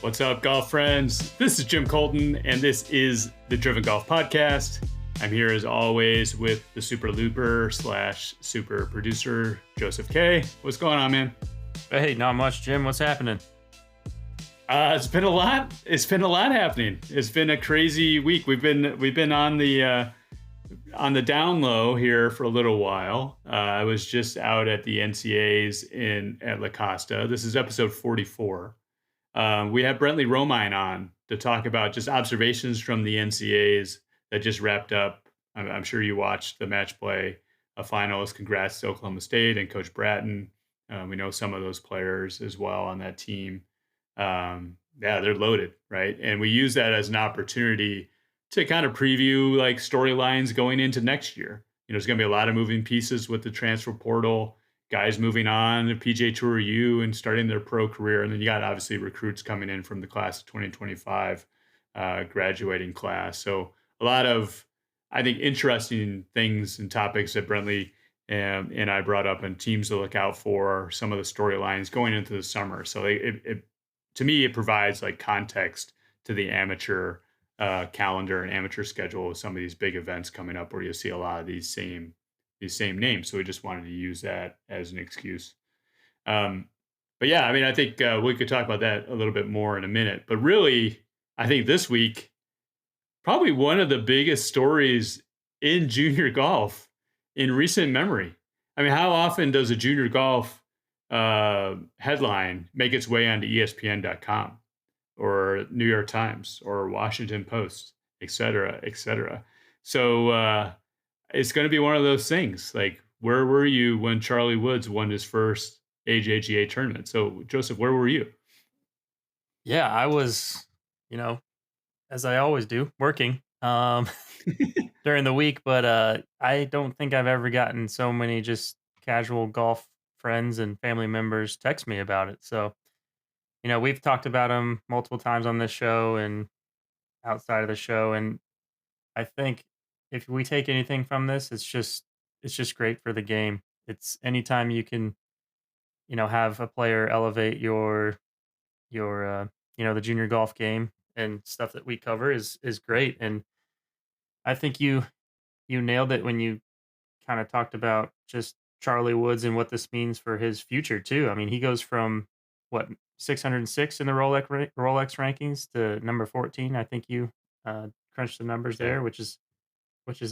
What's up, golf friends? This is Jim Colton, and this is the Driven Golf Podcast. I'm here as always with the super looper / super producer, Joseph K. What's going on, man? Hey, not much, Jim. What's happening? It's been a lot. It's been a lot happening. It's been a crazy week. We've been on the down low here for a little while. I was just out at the NCAAs at La Costa. This is episode 44. We have Brentley Romine on to talk about just observations from the NCAAs that just wrapped up. I'm sure you watched the match play finals. Congrats to Oklahoma State and Coach Bratton. We know some of those players as well on that team. They're loaded, right? And we use that as an opportunity to kind of preview like storylines going into next year. You know, there's going to be a lot of moving pieces with the transfer portal, guys moving on to PGA Tour U and starting their pro career. And then you got obviously recruits coming in from the class of 2025 graduating class. So a lot of, I think, interesting things and topics that Brentley and I brought up, and teams to look out for, some of the storylines going into the summer. So it to me, it provides like context to the amateur calendar and amateur schedule of some of these big events coming up where you see a lot of these same names. So we just wanted to use that as an excuse. But yeah, I mean, I think we could talk about that a little bit more in a minute. But really, I think this week, probably one of the biggest stories in junior golf in recent memory. I mean, how often does a junior golf headline make its way onto ESPN.com or New York Times or Washington Post, et cetera, et cetera? So it's going to be one of those things. Like, where were you when Charlie Woods won his first AJGA tournament? So, Joseph, where were you? Yeah, I was, as I always do, working during the week. But I don't think I've ever gotten so many just casual golf friends and family members text me about it. So, we've talked about them multiple times on this show and outside of the show. And I think if we take anything from this, it's just great for the game. It's anytime you can, have a player elevate your the junior golf game and stuff that we cover is great. And I think you nailed it when you kind of talked about just Charlie Woods and what this means for his future too. I mean, he goes from what 606 in the Rolex rankings to number 14. I think you crunched the numbers there, which is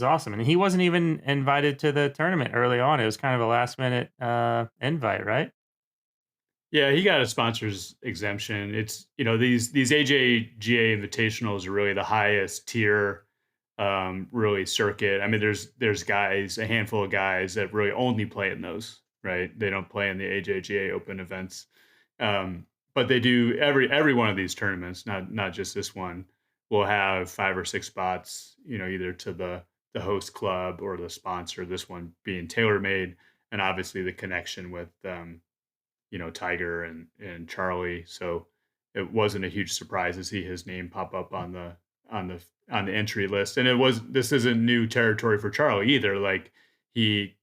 awesome. And he wasn't even invited to the tournament early on. It was kind of a last minute invite, right? Yeah, he got a sponsor's exemption. It's, these AJGA invitationals are really the highest tier, really circuit. I mean, there's guys, a handful of guys that really only play in those, right? They don't play in the AJGA open events. But they do every one of these tournaments, not just this one, will have 5 or 6 spots, either to the host club or the sponsor, this one being TaylorMade, and obviously the connection with Tiger and Charlie. So it wasn't a huge surprise to see his name pop up on the entry list. And this isn't new territory for Charlie either. Like, he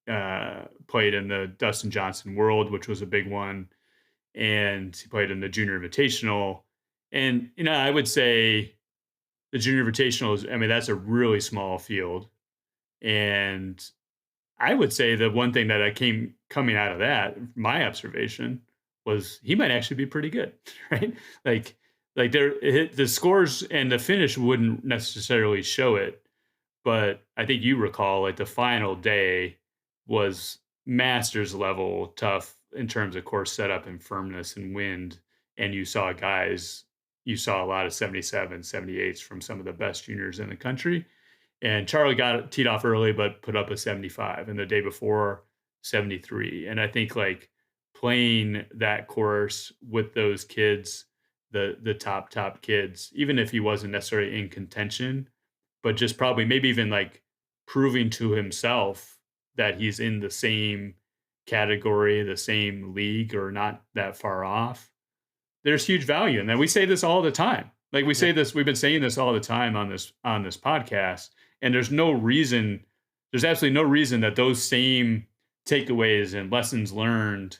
played in the Dustin Johnson World, which was a big one, and he played in the Junior Invitational. And I would say the Junior Invitational is, I mean, that's a really small field. And I would say the one thing that coming out of that, my observation, was he might actually be pretty good, right? Like the scores and the finish wouldn't necessarily show it, but I think you recall like the final day was Masters level tough in terms of course setup and firmness and wind, and you saw a lot of 77, 78s from some of the best juniors in the country. And Charlie got teed off early, but put up a 75, and the day before 73. And I think like playing that course with those kids, the top kids, even if he wasn't necessarily in contention, but just probably maybe even like proving to himself that he's in the same category, the same league, or not that far off. There's huge value. And then we say this all the time. Like we say this, we've been saying this all the time on this podcast. And there's absolutely no reason that those same takeaways and lessons learned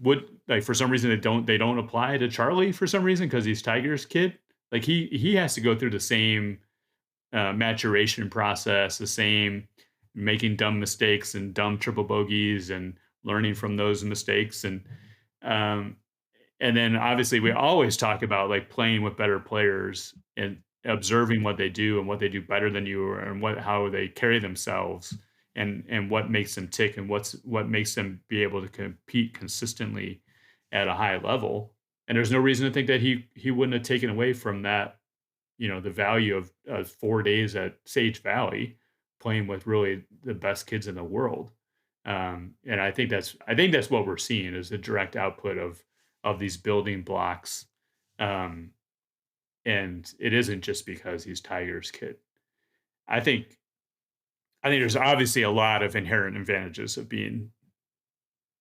would like for some reason they don't apply to Charlie for some reason because he's Tiger's kid. Like he has to go through the same maturation process, the same making dumb mistakes and dumb triple bogeys and learning from those mistakes um, and then obviously we always talk about like playing with better players and observing what they do and what they do better than you and what how they carry themselves and what makes them tick and what makes them be able to compete consistently at a high level. And there's no reason to think that he wouldn't have taken away from that, the value of 4 days at Sage Valley playing with really the best kids in the world. And I think that's what we're seeing is the direct output of these building blocks. Um, and it isn't just because he's Tiger's kid. I think I think there's obviously a lot of inherent advantages of being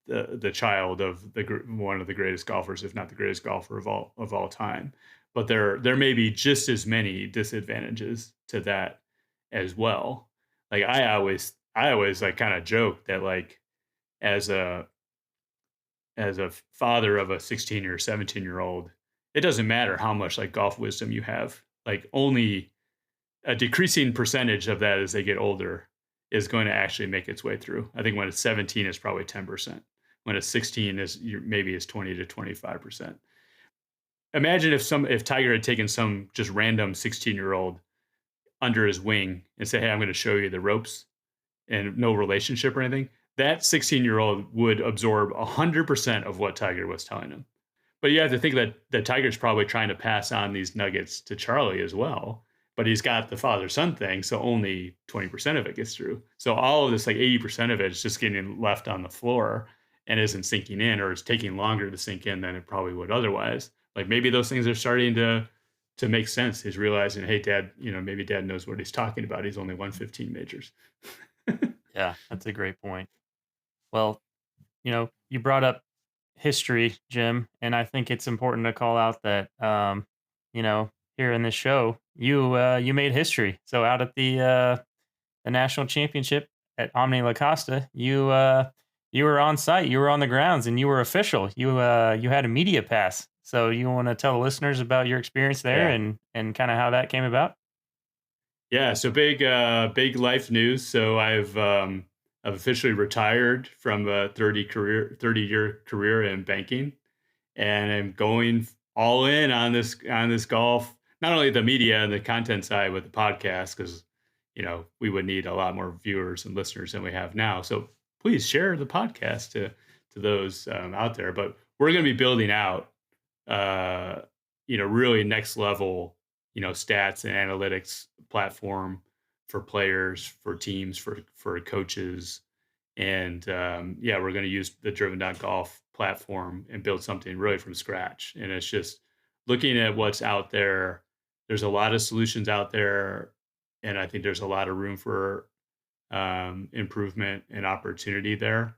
the child of one of the greatest golfers, if not the greatest golfer of all time. But there may be just as many disadvantages to that as well. Like I always like kind of joke that like as a father of a 16 or 17-year-old, it doesn't matter how much like golf wisdom you have. Like only a decreasing percentage of that as they get older is going to actually make its way through. I think when it's 17, it's probably 10%. When it's 16, maybe it's 20 to 25%. Imagine if Tiger had taken some just random 16-year-old under his wing and said, "Hey, I'm going to show you the ropes," and no relationship or anything. That 16-year-old would absorb 100% of what Tiger was telling him. But you have to think that Tiger's probably trying to pass on these nuggets to Charlie as well. But he's got the father son thing, so only 20% of it gets through. So all of this, like 80% of it, is just getting left on the floor and isn't sinking in, or it's taking longer to sink in than it probably would otherwise. Like maybe those things are starting to make sense. He's realizing, hey, dad, maybe dad knows what he's talking about. He's only won 15 majors. Yeah, that's a great point. Well, you brought up history, Jim, and I think it's important to call out that here in this show, you made history. So out at the national championship at Omni La Costa, you were on site, you were on the grounds, and you were official. You had a media pass. So you want to tell the listeners about your experience there Yeah. and kind of how that came about? Yeah, so big life news. So I've officially retired from a 30-year career in banking, and I'm going all in on this golf. Not only the media and the content side with the podcast, because we would need a lot more viewers and listeners than we have now. So please share the podcast to those out there. But we're going to be building out uh, really next level, stats and analytics platform for players, for teams, for coaches. And yeah, we're going to use the Driven.golf platform and build something really from scratch. And it's just looking at what's out there. There's a lot of solutions out there. And I think there's a lot of room for improvement and opportunity there.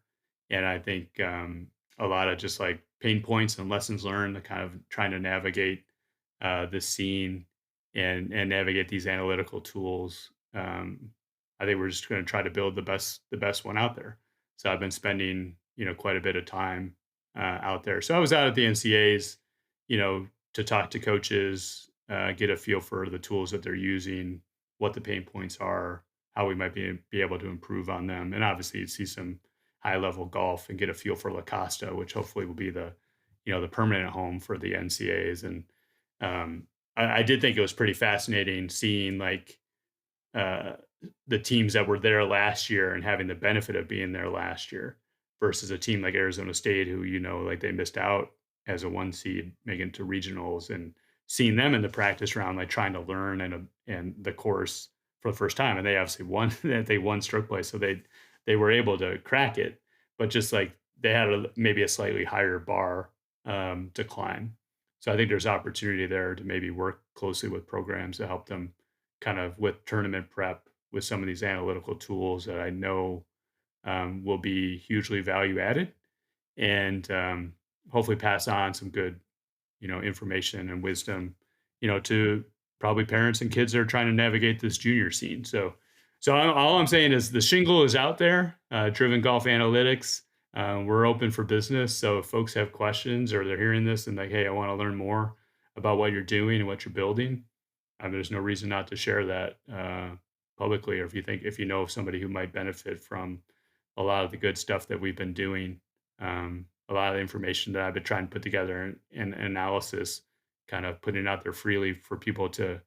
And I think a lot of just like pain points and lessons learned, the kind of trying to navigate this scene and navigate these analytical tools. I think we're just going to try to build the best one out there. So I've been spending quite a bit of time out there. So I was out at the NCAAs, to talk to coaches, get a feel for the tools that they're using, what the pain points are, how we might be able to improve on them, and obviously see some high level golf and get a feel for La Costa, which hopefully will be the permanent home for the NCAAs. And I did think it was pretty fascinating seeing like uh, the teams that were there last year and having the benefit of being there last year versus a team like Arizona State, who like they missed out as a one seed making it to regionals, and seeing them in the practice round, like trying to learn and the course for the first time, and they obviously won. They won stroke play, so they were able to crack it, but just like they had maybe a slightly higher bar to climb. So I think there's opportunity there to maybe work closely with programs to help them kind of with tournament prep with some of these analytical tools that I know will be hugely value added, and hopefully pass on some good information and wisdom to probably parents and kids that are trying to navigate this junior scene. So all I'm saying is the shingle is out there, Driven Golf Analytics. We're open for business. So if folks have questions or they're hearing this and like, hey, I want to learn more about what you're doing and what you're building, there's no reason not to share that publicly. Or if you know of somebody who might benefit from a lot of the good stuff that we've been doing, a lot of the information that I've been trying to put together and analysis, kind of putting it out there freely for people to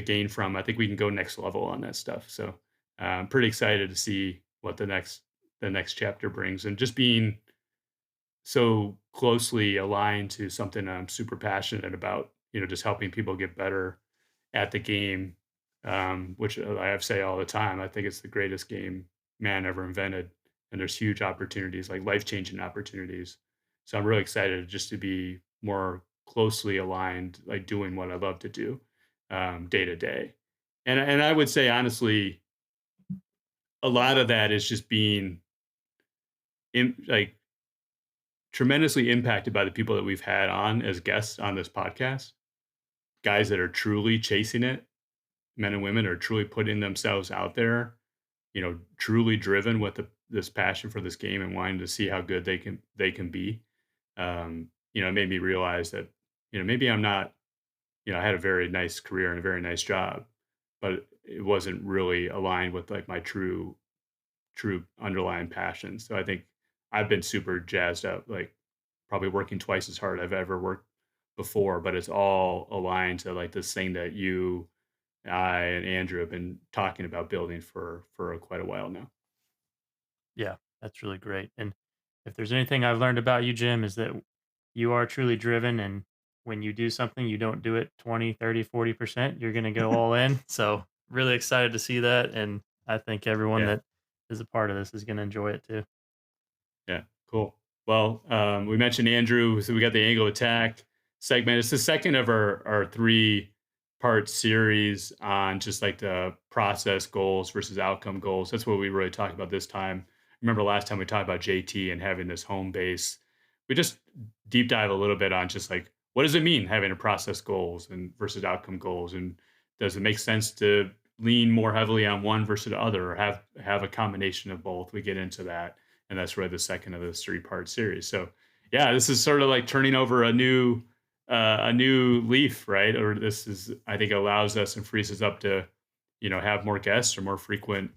gain from. I think we can go next level on that stuff. So I'm pretty excited to see what the next chapter brings, and just being so closely aligned to something I'm super passionate about. Just helping people get better at the game, which I have say all the time. I think it's the greatest game man ever invented, and there's huge opportunities, like life changing opportunities. So I'm really excited just to be more closely aligned, like doing what I love to do day to day. And I would say honestly, a lot of that is just being like tremendously impacted by the people that we've had on as guests on this podcast. Guys that are truly chasing it, men and women are truly putting themselves out there, truly driven with this passion for this game and wanting to see how good they can be. It made me realize that, maybe I'm not, I had a very nice career and a very nice job, but it wasn't really aligned with like my true underlying passion. So I think I've been super jazzed up, like probably working twice as hard I've ever worked before, but it's all aligned to like this thing that I and Andrew have been talking about building for quite a while now. Yeah, that's really great. And if there's anything I've learned about you, Jim, is that you are truly driven. And when you do something, you don't do it 20, 30, 40%. You're going to go all in. So, really excited to see that. And I think everyone Yeah, that is a part of this is going to enjoy it too. yeah, cool. Well, we mentioned Andrew, so we got the angle attack segment. It's the second of our three-part series on just like the process goals versus outcome goals. That's what we really talked about this time. Remember last time we talked about JT and having this home base. We just deep dive a little bit on just like what does it mean having a process goals and versus outcome goals, and does it make sense to lean more heavily on one versus the other, or have a combination of both? We get into that, and that's really the second of this three-part series. So yeah, this is sort of like turning over a new leaf, right? Or this is, I think, allows us and frees us up to have more guests or more frequent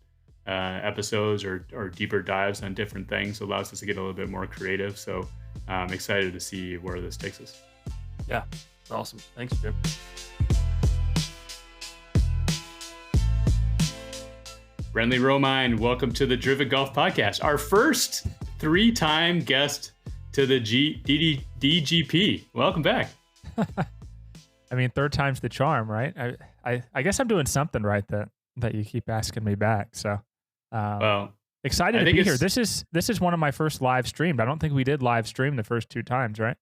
episodes or deeper dives on different things. Allows us to get a little bit more creative. So I'm excited to see where this takes us. Yeah, it's awesome. Thanks, Jim. Brentley Romine, welcome to the Driven Golf Podcast. Our first three-time guest to the DGP. Welcome back. I mean, third time's the charm, right? I guess I'm doing something right that you keep asking me back. So, Well, excited I to think be here. This is one of my first live streamed. I don't think we did live stream the first two times, right?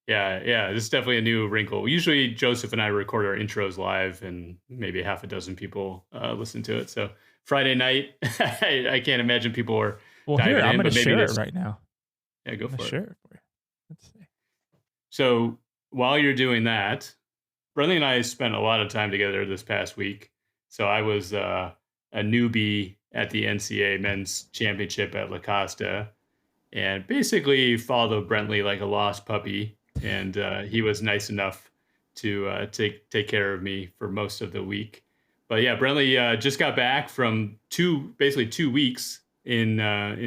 yeah, this is definitely a new wrinkle. Usually Joseph and I record our intros live, and maybe half a dozen people listen to it. So Friday night, I can't imagine people are Well, diving here, I'm in, going to but maybe share this. it right now. Yeah, go I'm going for to it. share it for you. Let's see. So while you're doing that, Brentley and I spent a lot of time together this past week. So I was a newbie at the NCAA Men's Championship at La Costa, and basically followed Brentley like a lost puppy. And he was nice enough to take care of me for most of the week. But yeah, Brentley just got back from basically 2 weeks in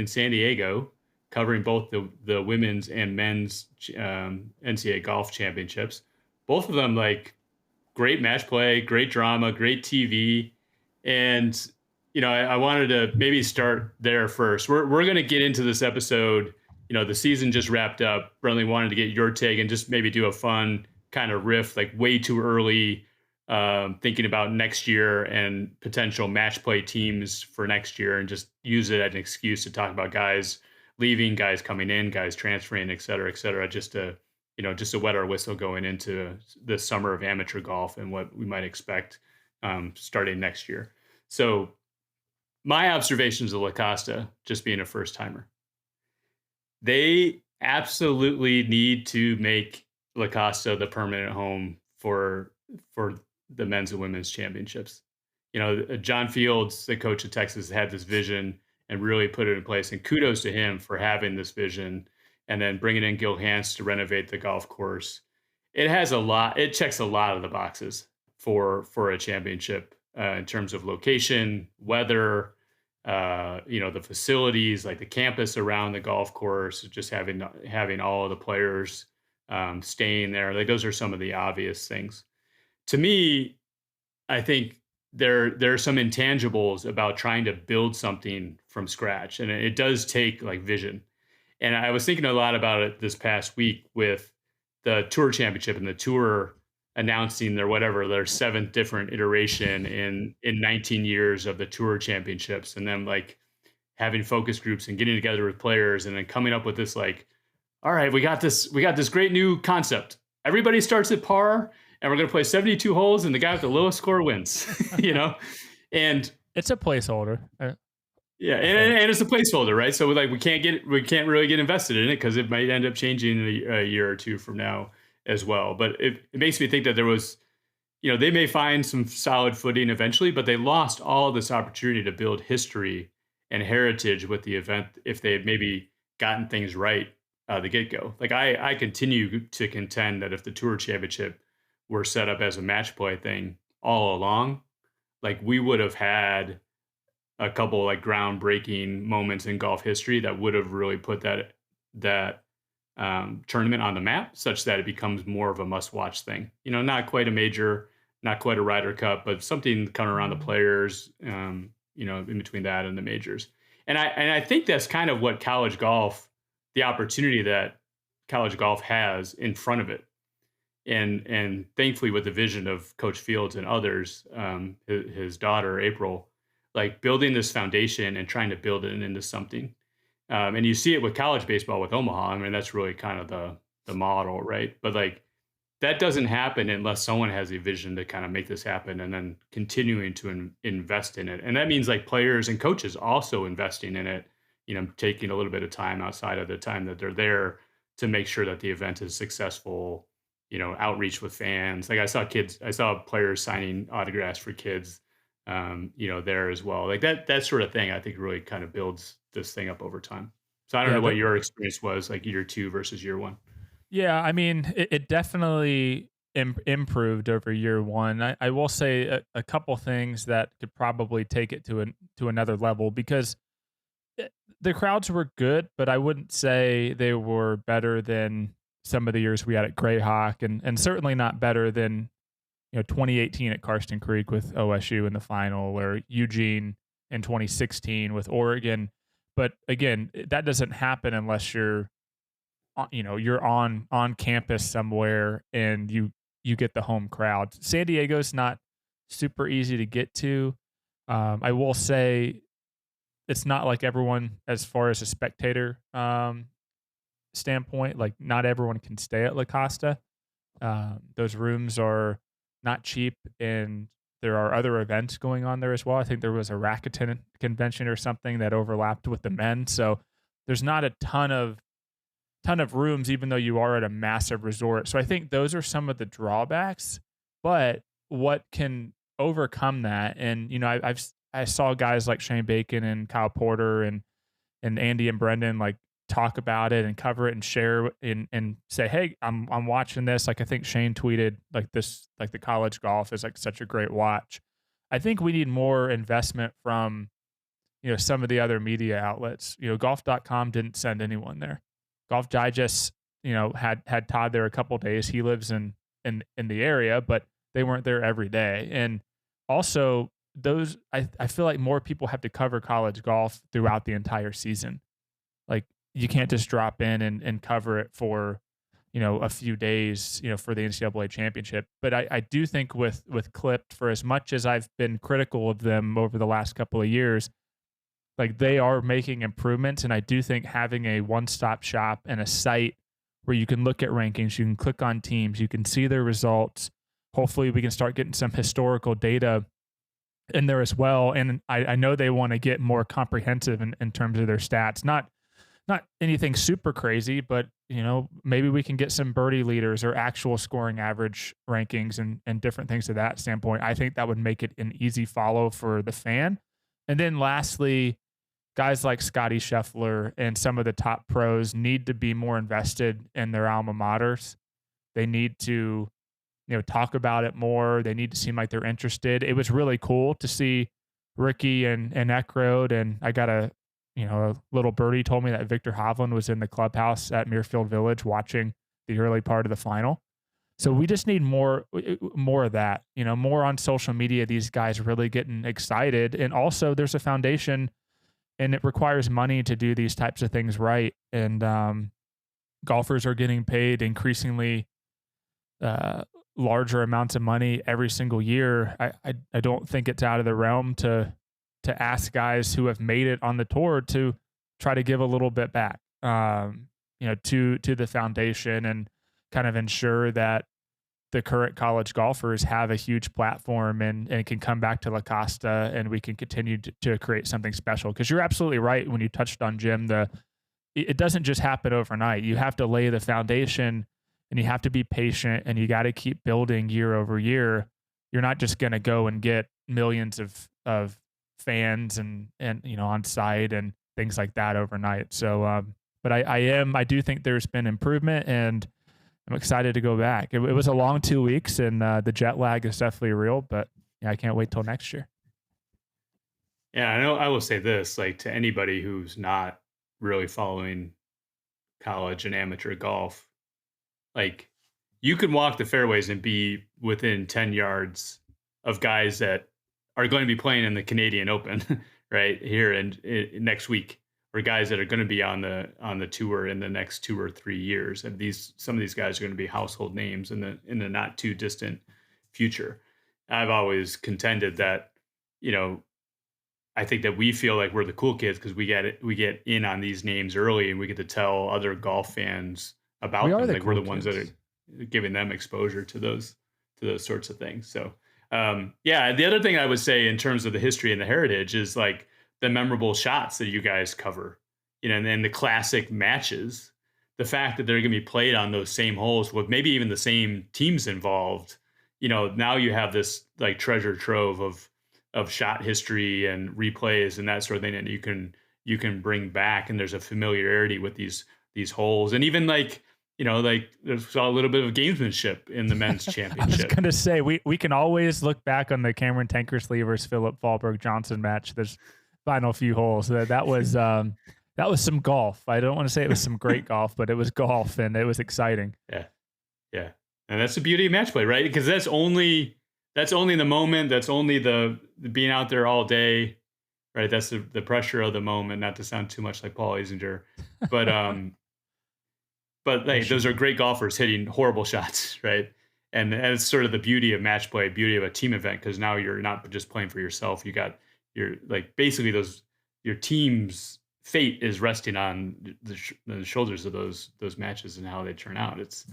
San Diego, covering both the women's and men's NCAA golf championships. Both of them like great match play, great drama, great TV, and I wanted to maybe start there first. We're going to get into this episode. The season just wrapped up. Brentley wanted to get your take and just maybe do a fun kind of riff, like way too early, thinking about next year and potential match play teams for next year, and just use it as an excuse to talk about guys leaving, guys coming in, guys transferring, et cetera, just to wet our whistle going into the summer of amateur golf and what we might expect starting next year. So my observations of La Costa, just being a first timer, they absolutely need to make La Costa the permanent home for the men's and women's championships. John Fields, the coach of Texas, had this vision, and really put it in place. And kudos to him for having this vision and then bringing in Gil Hanse to renovate the golf course. It checks a lot of the boxes for a championship in terms of location, weather, the facilities, like the campus around the golf course, just having all of the players staying there. Like those are some of the obvious things. To me, I think there are some intangibles about trying to build something from scratch, and it does take like vision. And I was thinking a lot about it this past week with the Tour Championship and the Tour announcing their seventh different iteration in 19 years of the Tour Championships, and then like having focus groups and getting together with players, and then coming up with this like, all right, we got this great new concept. Everybody starts at par, and we're going to play 72 holes, and the guy with the lowest score wins. And it's a placeholder. Yeah, and it's a placeholder, right? So we can't really get invested in it because it might end up changing a year or two from now as well. But it makes me think that there was, they may find some solid footing eventually, but they lost all this opportunity to build history and heritage with the event if they had maybe gotten things right the get-go. Like I continue to contend that if the Tour Championship were set up as a match play thing all along, like we would have had a couple like groundbreaking moments in golf history that would have really put that tournament on the map, such that it becomes more of a must-watch thing. Not quite a major, not quite a Ryder Cup, but something coming around the players. In between that and the majors. And I think that's kind of what college golf, the opportunity that college golf has in front of it. And thankfully, with the vision of Coach Fields and others, his daughter April, like building this foundation and trying to build it into something. And you see it with college baseball with Omaha. I mean, that's really kind of the model, right? But like that doesn't happen unless someone has a vision to kind of make this happen and then continuing to invest in it. And that means like players and coaches also investing in it, taking a little bit of time outside of the time that they're there to make sure that the event is successful, outreach with fans. Like I saw players signing autographs for kids, there as well. Like that sort of thing, I think really kind of builds this thing up over time. So I don't know what your experience was like year 2 versus year 1. Yeah, I mean, it definitely improved over year 1. I will say a couple things that could probably take it to another level, because the crowds were good, but I wouldn't say they were better than some of the years we had at Greyhawk, and certainly not better than 2018 at Karsten Creek with OSU in the final, or Eugene in 2016 with Oregon. But again, that doesn't happen unless you're on campus somewhere and you get the home crowd. San Diego's not super easy to get to. I will say it's not like everyone, as far as a spectator standpoint, like not everyone can stay at La Costa. Those rooms are not cheap, and there are other events going on there as well. I think there was a Rakuten convention or something that overlapped with the men. So there's not a ton of rooms, even though you are at a massive resort. So I think those are some of the drawbacks. But what can overcome that? And I saw guys like Shane Bacon and Kyle Porter and Andy and Brendan like talk about it and cover it and share and say, hey, I'm watching this. Like I think Shane tweeted like this, like the college golf is like such a great watch. I think we need more investment from some of the other media outlets. Golf.com didn't send anyone there. Golf Digest, had Todd there a couple of days. He lives in the area, but they weren't there every day. And also those, I feel like more people have to cover college golf throughout the entire season. Like you can't just drop in and cover it for, a few days, for the NCAA championship. But I do think with Clipped, for as much as I've been critical of them over the last couple of years, like they are making improvements. And I do think having a one-stop shop and a site where you can look at rankings, you can click on teams, you can see their results. Hopefully we can start getting some historical data in there as well. And I know they want to get more comprehensive in terms of their stats, not anything super crazy, but maybe we can get some birdie leaders or actual scoring average rankings and different things to that standpoint. I think that would make it an easy follow for the fan. And then lastly, guys like Scotty Scheffler and some of the top pros need to be more invested in their alma maters. They need to, talk about it more. They need to seem like they're interested. It was really cool to see Ricky and Eckroad, and I got a little birdie told me that Victor Hovland was in the clubhouse at Muirfield Village watching the early part of the final. So we just need more of that, more on social media, these guys really getting excited. And also there's a foundation, and it requires money to do these types of things right. And golfers are getting paid increasingly larger amounts of money every single year. I don't think it's out of the realm to ask guys who have made it on the tour to try to give a little bit back, to the foundation, and kind of ensure that the current college golfers have a huge platform and can come back to La Costa, and we can continue to create something special. Because you're absolutely right when you touched on, Jim, it doesn't just happen overnight. You have to lay the foundation, and you have to be patient, and you got to keep building year over year. You're not just going to go and get millions of fans and on site and things like that overnight. So, but I do think there's been improvement, and I'm excited to go back. It was a long 2 weeks, and the jet lag is definitely real, but I can't wait till next year. Yeah, I know. I will say this, like, to anybody who's not really following college and amateur golf, like, you can walk the fairways and be within 10 yards of guys that are going to be playing in the Canadian Open right here and next week, or guys that are going to be on the tour in the next 2 or 3 years. And some of these guys are going to be household names in the not too distant future. I've always contended that, I think that we feel like we're the cool kids because we get in on these names early, and we get to tell other golf fans about them. Like, we're the ones that are giving them exposure to those sorts of things. So, the other thing I would say in terms of the history and the heritage is like the memorable shots that you guys cover, and then the classic matches, the fact that they're going to be played on those same holes with maybe even the same teams involved. Now you have this like treasure trove of shot history and replays and that sort of thing that you can bring back. And there's a familiarity with these holes, and even like there's a little bit of gamesmanship in the men's championship. I was going to say, we can always look back on the Cameron Tankersley versus Philip Fallberg Johnson match. There's final few holes. That was some golf. I don't want to say it was some great golf, but it was golf, and it was exciting. Yeah. And that's the beauty of match play, right? Because that's only the moment. That's only the being out there all day, right? That's the pressure of the moment. Not to sound too much like Paul Isinger, but But like, those are great golfers hitting horrible shots, right? And it's sort of the beauty of match play, beauty of a team event, because now you're not just playing for yourself. You're like basically your team's fate is resting on the shoulders of those matches and how they turn out. It's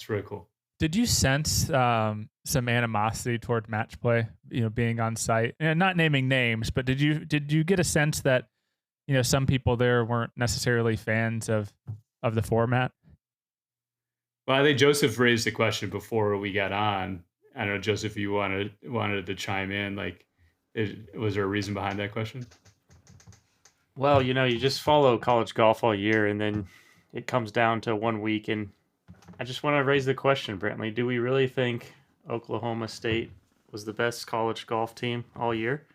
really cool. Did you sense some animosity toward match play, being on site? And not naming names, but did you get a sense that some people there weren't necessarily fans of the format? Well, I think Joseph raised the question before we got on. I don't know, Joseph, you wanted to chime in. Like, was there a reason behind that question? Well, you just follow college golf all year, and then it comes down to 1 week, and I just want to raise the question, Brentley. Do we really think Oklahoma State was the best college golf team all year?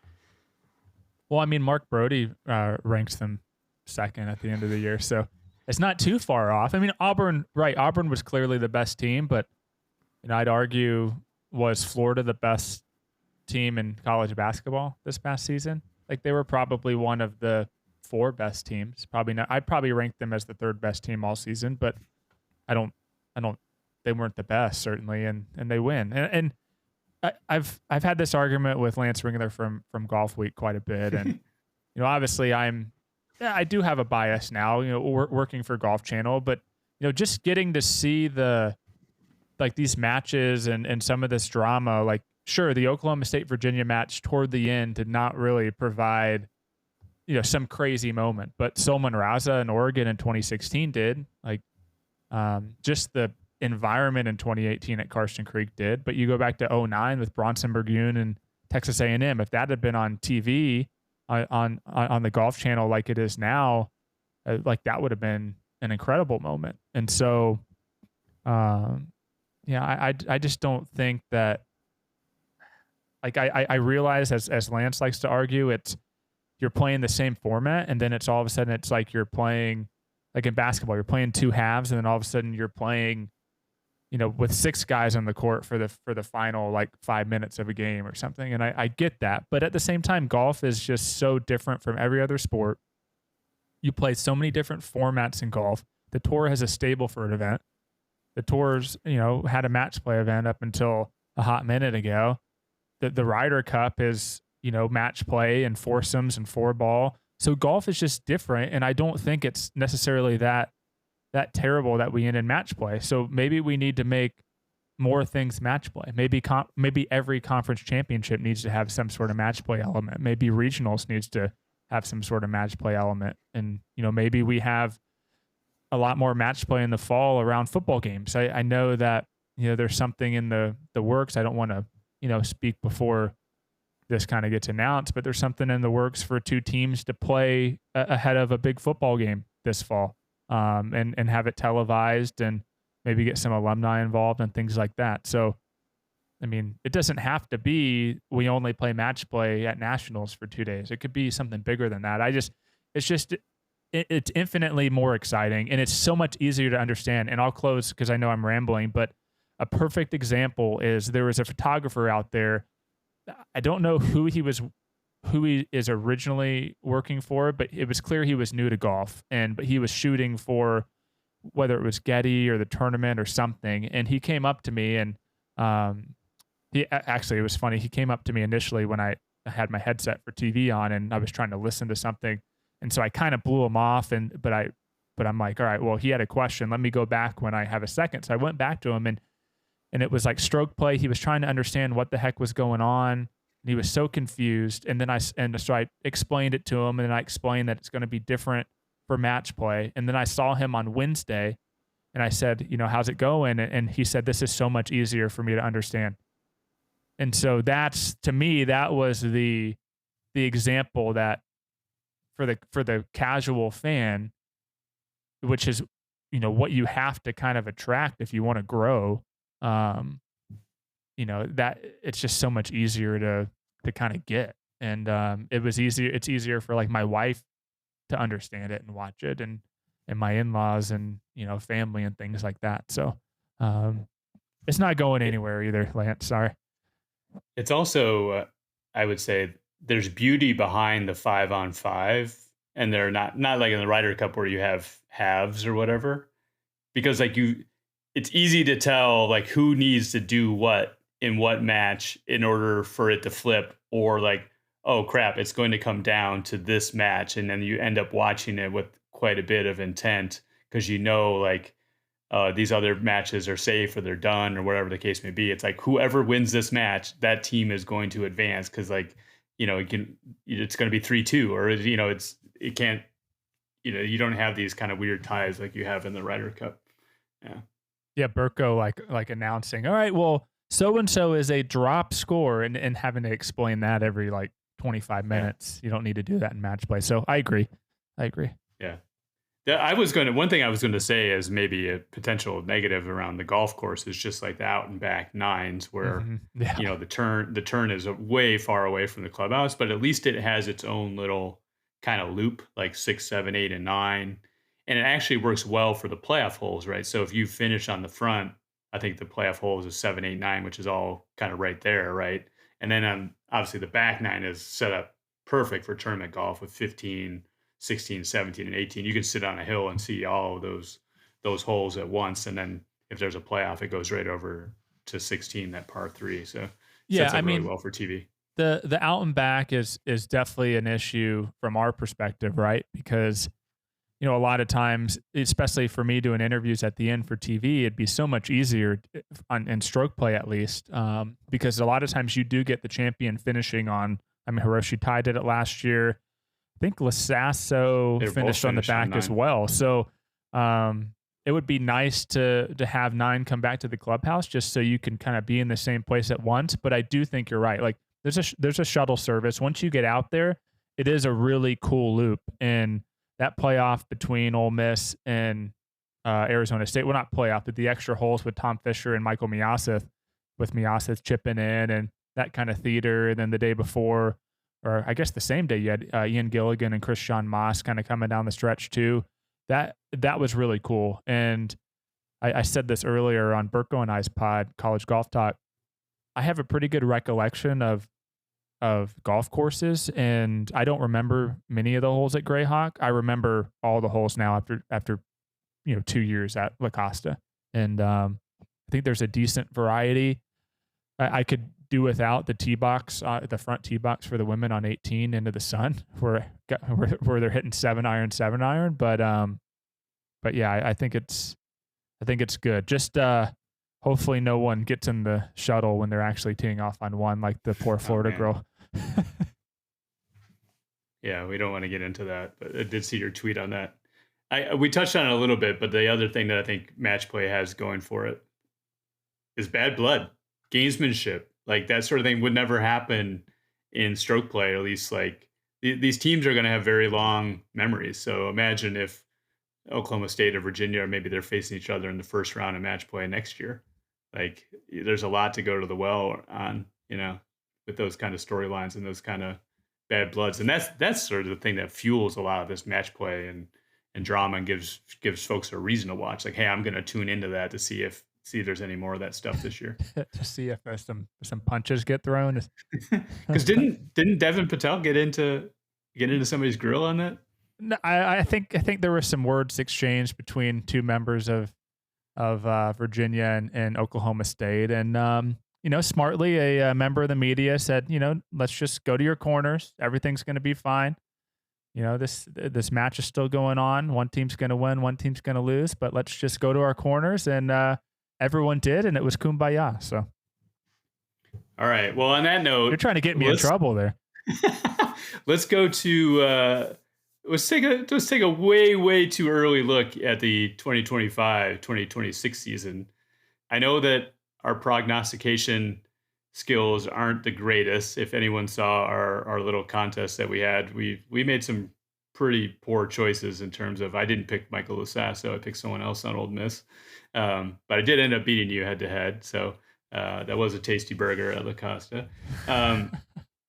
Well, I mean, Mark Brody ranks them second at the end of the year, so it's not too far off. I mean, Auburn was clearly the best team, but I'd argue, was Florida the best team in college basketball this past season? Like, they were probably one of the 4 best teams. Probably not. I'd probably rank them as the 3rd best team all season, but they weren't the best, certainly, and they win. And I've had this argument with Lance Ringler from Golf Week quite a bit, and obviously I do have a bias now, working for Golf Channel, but just getting to see these matches and some of this drama, like, sure, the Oklahoma State Virginia match toward the end did not really provide some crazy moment, but Solomon Raza in Oregon in 2016 did. Like, just the environment in 2018 at Karsten Creek did. But you go back to 2009 with Bronson Burgoon and Texas A&M. If that had been on TV, on the Golf Channel like it is now, like that would have been an incredible moment. And so, yeah, I just don't think that, like, I realize, as Lance likes to argue, it's, you're playing the same format, and then it's all of a sudden it's like you're playing, like in basketball, you're playing two halves, and then all of a sudden you're playing, with 6 guys on the court for the final like 5 minutes of a game or something. And I get that, but at the same time, golf is just so different from every other sport. You play so many different formats in golf. The tour has a Stableford event. The tours, had a match play event up until a hot minute ago. The Ryder Cup is, match play and foursomes and 4-ball. So golf is just different, and I don't think it's necessarily that terrible that we end in match play. So maybe we need to make more things match play. Maybe every conference championship needs to have some sort of match play element. Maybe regionals needs to have some sort of match play element. And, maybe we have a lot more match play in the fall around football games. I know that, there's something in the works. I don't want to, speak before this kind of gets announced, but there's something in the works for 2 teams to play ahead of a big football game this fall, and have it televised and maybe get some alumni involved and things like that. So, I mean, it doesn't have to be we only play match play at nationals for 2 days. It could be something bigger than that. It's infinitely more exciting, and it's so much easier to understand. And I'll close because I know I'm rambling, but a perfect example is there was a photographer out there. I don't know who he is originally working for, but it was clear he was new to golf, but he was shooting for whether it was Getty or the tournament or something. And he came up to me, and it was funny. He came up to me initially when I had my headset for TV on, and I was trying to listen to something. And so I kind of blew him off, but I'm like, all right, well, he had a question. Let me go back when I have a second. So I went back to him, and it was like stroke play. He was trying to understand what the heck was going on, and he was so confused. And then so I explained it to him, and then I explained that it's going to be different for match play. And then I saw him on Wednesday, and I said, how's it going? And he said, this is so much easier for me to understand. And so to me, that was the example that for the casual fan, which is, what you have to kind of attract if you want to grow, that it's just so much easier to kind of get. And it's easier for like my wife to understand it and watch it, and my in-laws and, family and things like that. So it's not going anywhere either, Lance. Sorry. It's also, I would say, there's beauty behind the 5-on-5, and they're not like in the Ryder Cup where you have halves or whatever, because it's easy to tell like who needs to do what in what match in order for it to flip, or like, oh crap, it's going to come down to this match, and then you end up watching it with quite a bit of intent because like these other matches are safe or they're done or whatever the case may be. It's like whoever wins this match, that team is going to advance because it's going to be 3-2, or it can't, you don't have these kind of weird ties like you have in the Ryder Cup. Yeah, Burko like announcing, all right, well, so and so is a drop score, and having to explain that every like 25 minutes. You don't need to do that in match play. So I agree. Yeah. One thing I was going to say is maybe a potential negative around the golf course is just like the out and back nines where, the turn is way far away from the clubhouse, but at least it has its own little kind of loop, like 6, 7, 8, and 9. And it actually works well for the playoff holes, right? So if you finish on the front, I think the playoff holes is 7, 8, 9, which is all kind of right there, right? And then obviously the back 9 is set up perfect for tournament golf with 15, 16, 17, and 18. You can sit on a hill and see all of those holes at once. And then if there's a playoff, it goes right over to 16, that par 3. So sets up really well for TV. The out and back is definitely an issue from our perspective, right? Because a lot of times, especially for me doing interviews at the end for TV, it'd be so much easier in stroke play, at least, because a lot of times you do get the champion finishing on. I mean, Hiroshi Tai did it last year. I think Lasasso finished on the back as well. So it would be nice to have 9 come back to the clubhouse just so you can kind of be in the same place at once. But I do think you're right. Like there's a shuttle service. Once you get out there, it is a really cool loop. And that playoff between Ole Miss and Arizona State, well, not playoff, but the extra holes with Tom Fisher and Michael Miasith, with Miasith chipping in and that kind of theater. And then the day before, or I guess the same day, you had Ian Gilligan and Christian Moss kind of coming down the stretch too. That was really cool. And I said this earlier on Burko and I's pod, College Golf Talk. I have a pretty good recollection of golf courses, and I don't remember many of the holes at Greyhawk. I remember all the holes now after 2 years at La Costa, and I think there's a decent variety. I could do without the tee box, the front tee box for the women on 18 into the sun, where they're hitting 7-iron, but yeah, I think it's good. Just hopefully no one gets in the shuttle when they're actually teeing off on one, like the poor Florida girl. Yeah, we don't want to get into that, but I did see your tweet on that. We touched on it a little bit, but the other thing that I think match play has going for it is bad blood, gamesmanship. Like that sort of thing would never happen in stroke play. At least like these teams are going to have very long memories. So imagine if Oklahoma State or Virginia, or maybe they're facing each other in the first round of match play next year. Like there's a lot to go to the well on, with those kind of storylines and those kind of bad bloods. And that's sort of the thing that fuels a lot of this match play and drama and gives folks a reason to watch. Like, hey, I'm going to tune into that to see if there's any more of that stuff this year. To see if some punches get thrown. Because didn't Devin Patel get into somebody's grill on that? No, I think there were some words exchanged between two members of Virginia and Oklahoma State, and smartly a member of the media said, let's just go to your corners. Everything's going to be fine. This match is still going on. One team's going to win, one team's going to lose, but let's just go to our corners. And everyone did, and it was kumbaya. So, all right. Well, on that note, you're trying to get me in trouble there. Let's go to. Let's take a way too early look at the 2025-2026 season. I know that our prognostication skills aren't the greatest. If anyone saw our little contest that we had, we made some pretty poor choices in terms of, I didn't pick Michael Lusasso. I picked someone else on Ole Miss. But I did end up beating you head to head. So that was a tasty burger at La Costa.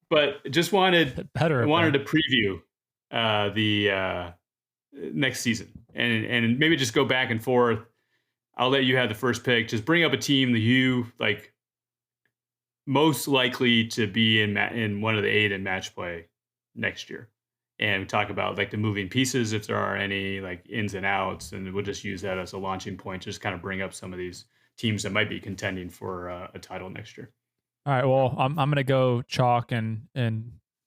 But just wanted to preview the next season and maybe just go back and forth. I'll let you have the first pick. Just bring up a team that you like most likely to be in one of the 8 in match play next year, and talk about like the moving pieces, if there are any, like ins and outs, and we'll just use that as a launching point. Just kind of bring up some of these teams that might be contending for a title next year. All right. Well, I'm going to go chalk and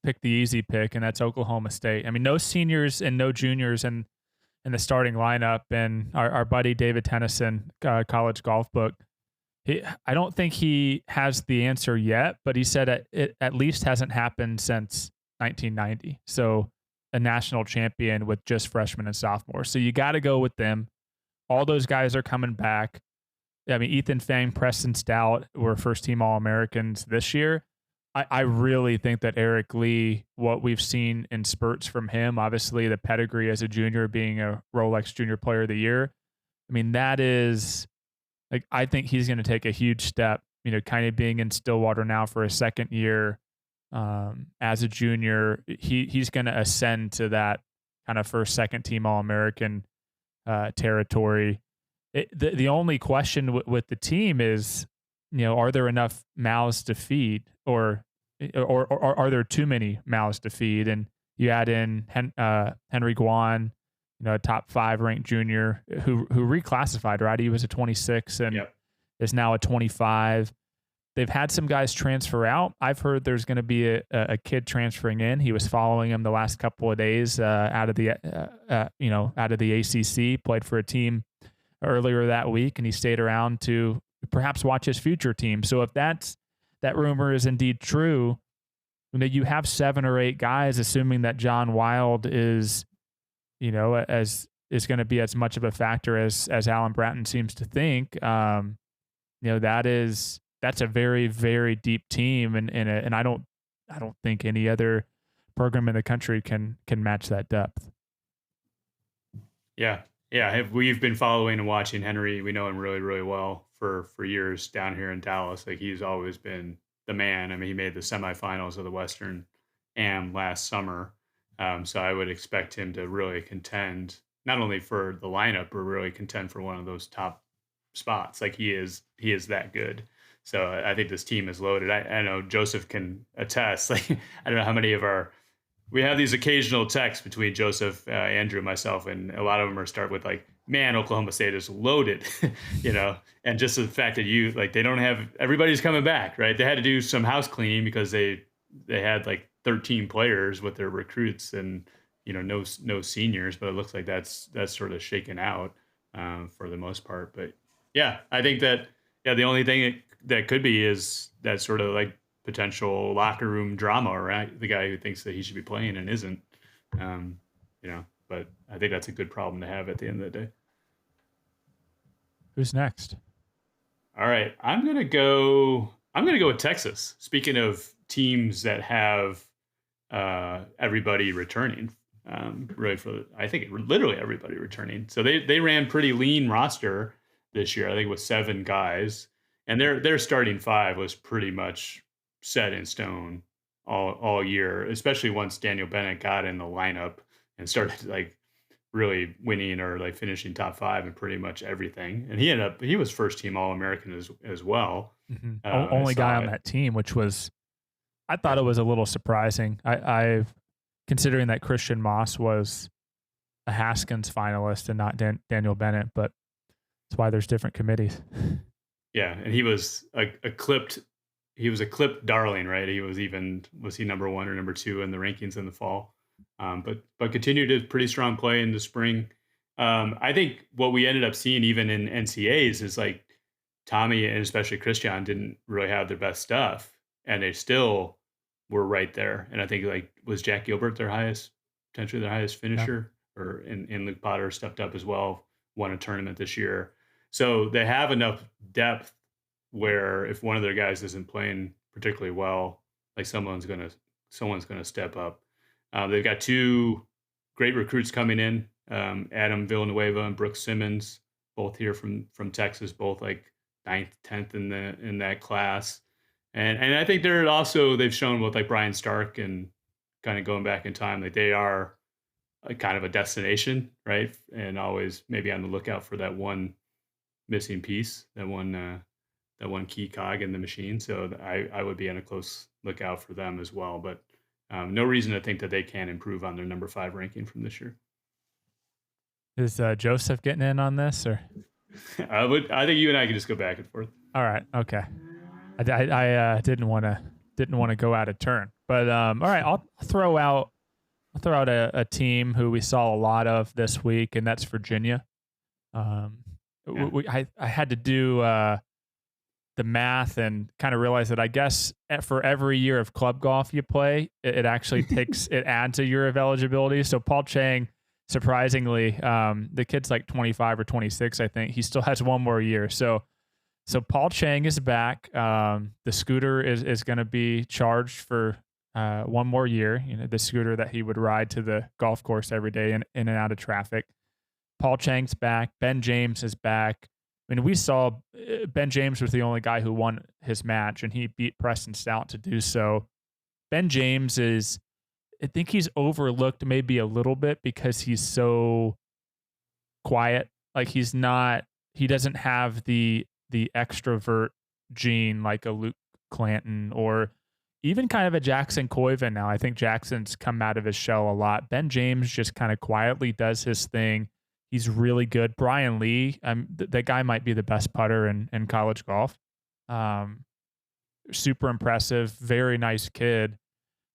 pick the easy pick, and that's Oklahoma State. I mean, no seniors and no juniors in the starting lineup. And our buddy David Tennyson, College Golf Book, I don't think he has the answer yet, but he said it at least hasn't happened since 1990. So a national champion with just freshmen and sophomores. So you got to go with them. All those guys are coming back. I mean, Ethan Fang, Preston Stout were first-team All-Americans this year. I really think that Eric Lee, what we've seen in spurts from him, obviously the pedigree as a junior, being a Rolex Junior Player of the Year, I mean, that is, like, I think he's going to take a huge step, kind of being in Stillwater now for a second year as a junior. He's going to ascend to that kind of first, second-team All-American territory. The only question with the team is, are there enough mouths to feed, or are there too many mouths to feed? And you add in Henry Guan, a top 5 ranked junior who reclassified, right? He was a 26 and is now a 25. They've had some guys transfer out. I've heard there's going to be a kid transferring in. He was following him the last couple of days out of the ACC, played for a team earlier that week, and he stayed around to perhaps watch his future team. So if that rumor is indeed true, you have 7 or 8 guys, assuming that John Wild is, is going to be as much of a factor as Alan Bratton seems to think. That's a very, very deep team, and I don't think any other program in the country can match that depth. Yeah. Yeah. We've been following and watching Henry. We know him really, really well for years down here in Dallas. Like, he's always been the man. I mean, he made the semifinals of the Western Am last summer. So I would expect him to really contend, not only for the lineup, but really contend for one of those top spots. Like, he is that good. So I think this team is loaded. I know Joseph can attest. Like, I don't know how many of we have these occasional texts between Joseph, Andrew, myself, and a lot of them start with like, man, Oklahoma State is loaded, and just the fact that they don't have, everybody's coming back, right? They had to do some house cleaning because they had like 13 players with their recruits and, no seniors, but it looks like that's sort of shaken out for the most part. But yeah, I think that, the only thing that could be is that sort of like potential locker room drama, right? The guy who thinks that he should be playing and isn't, but I think that's a good problem to have at the end of the day. Who's next? All right. I'm going to go with Texas. Speaking of teams that have everybody returning, really I think literally everybody returning. So they ran pretty lean roster this year. I think it was 7 guys, and their starting 5 was pretty much set in stone all year, especially once Daniel Bennett got in the lineup and started like really winning or like finishing top 5 in pretty much everything. And he was first team All-American as well. Mm-hmm. Only guy on that team, which was, I thought it was a little surprising. I've considering that Christian Moss was a Haskins finalist and not Daniel Bennett, but that's why there's different committees. Yeah, and he was a clipped darling, right? Was he number 1 or number 2 in the rankings in the fall? But continued his pretty strong play in the spring. I think what we ended up seeing even in NCAAs is like Tommy and especially Christian didn't really have their best stuff, and they still were right there. And I think like was Jack Gilbert potentially their highest finisher, yeah. Or in Luke Potter stepped up as well, won a tournament this year. So they have enough depth where if one of their guys isn't playing particularly well, like someone's gonna step up. They've got 2 great recruits coming in, Adam Villanueva and Brooks Simmons, both here from Texas, both like 9th, 10th in that class. And I think they've shown with like Brian Stark and kind of going back in time, like they are a kind of a destination, right? And always maybe on the lookout for that one missing piece, that one key cog in the machine. So I would be on a close lookout for them as well. But no reason to think that they can improve on their number 5 ranking from this year. Is Joseph getting in on this, or? I think you and I can just go back and forth. All right. Okay. I didn't want to go out of turn, but all right. I'll throw out a team who we saw a lot of this week, and that's Virginia. Yeah. I had to do the math and kind of realize that I guess for every year of club golf you play, it actually it adds a year of eligibility. So Paul Chang, surprisingly, the kid's like 25 or 26, I think. He still has one more year. So Paul Chang is back. The scooter is going to be charged for one more year. The scooter that he would ride to the golf course every day in and out of traffic. Paul Chang's back. Ben James is back. I mean, we saw Ben James was the only guy who won his match, and he beat Preston Stout to do so. Ben James I think he's overlooked maybe a little bit because he's so quiet. Like he doesn't have the extrovert gene like a Luke Clanton or even kind of a Jackson Coyven now. I think Jackson's come out of his shell a lot. Ben James just kind of quietly does his thing. He's really good. Brian Lee, that guy might be the best putter in college golf. Super impressive, very nice kid.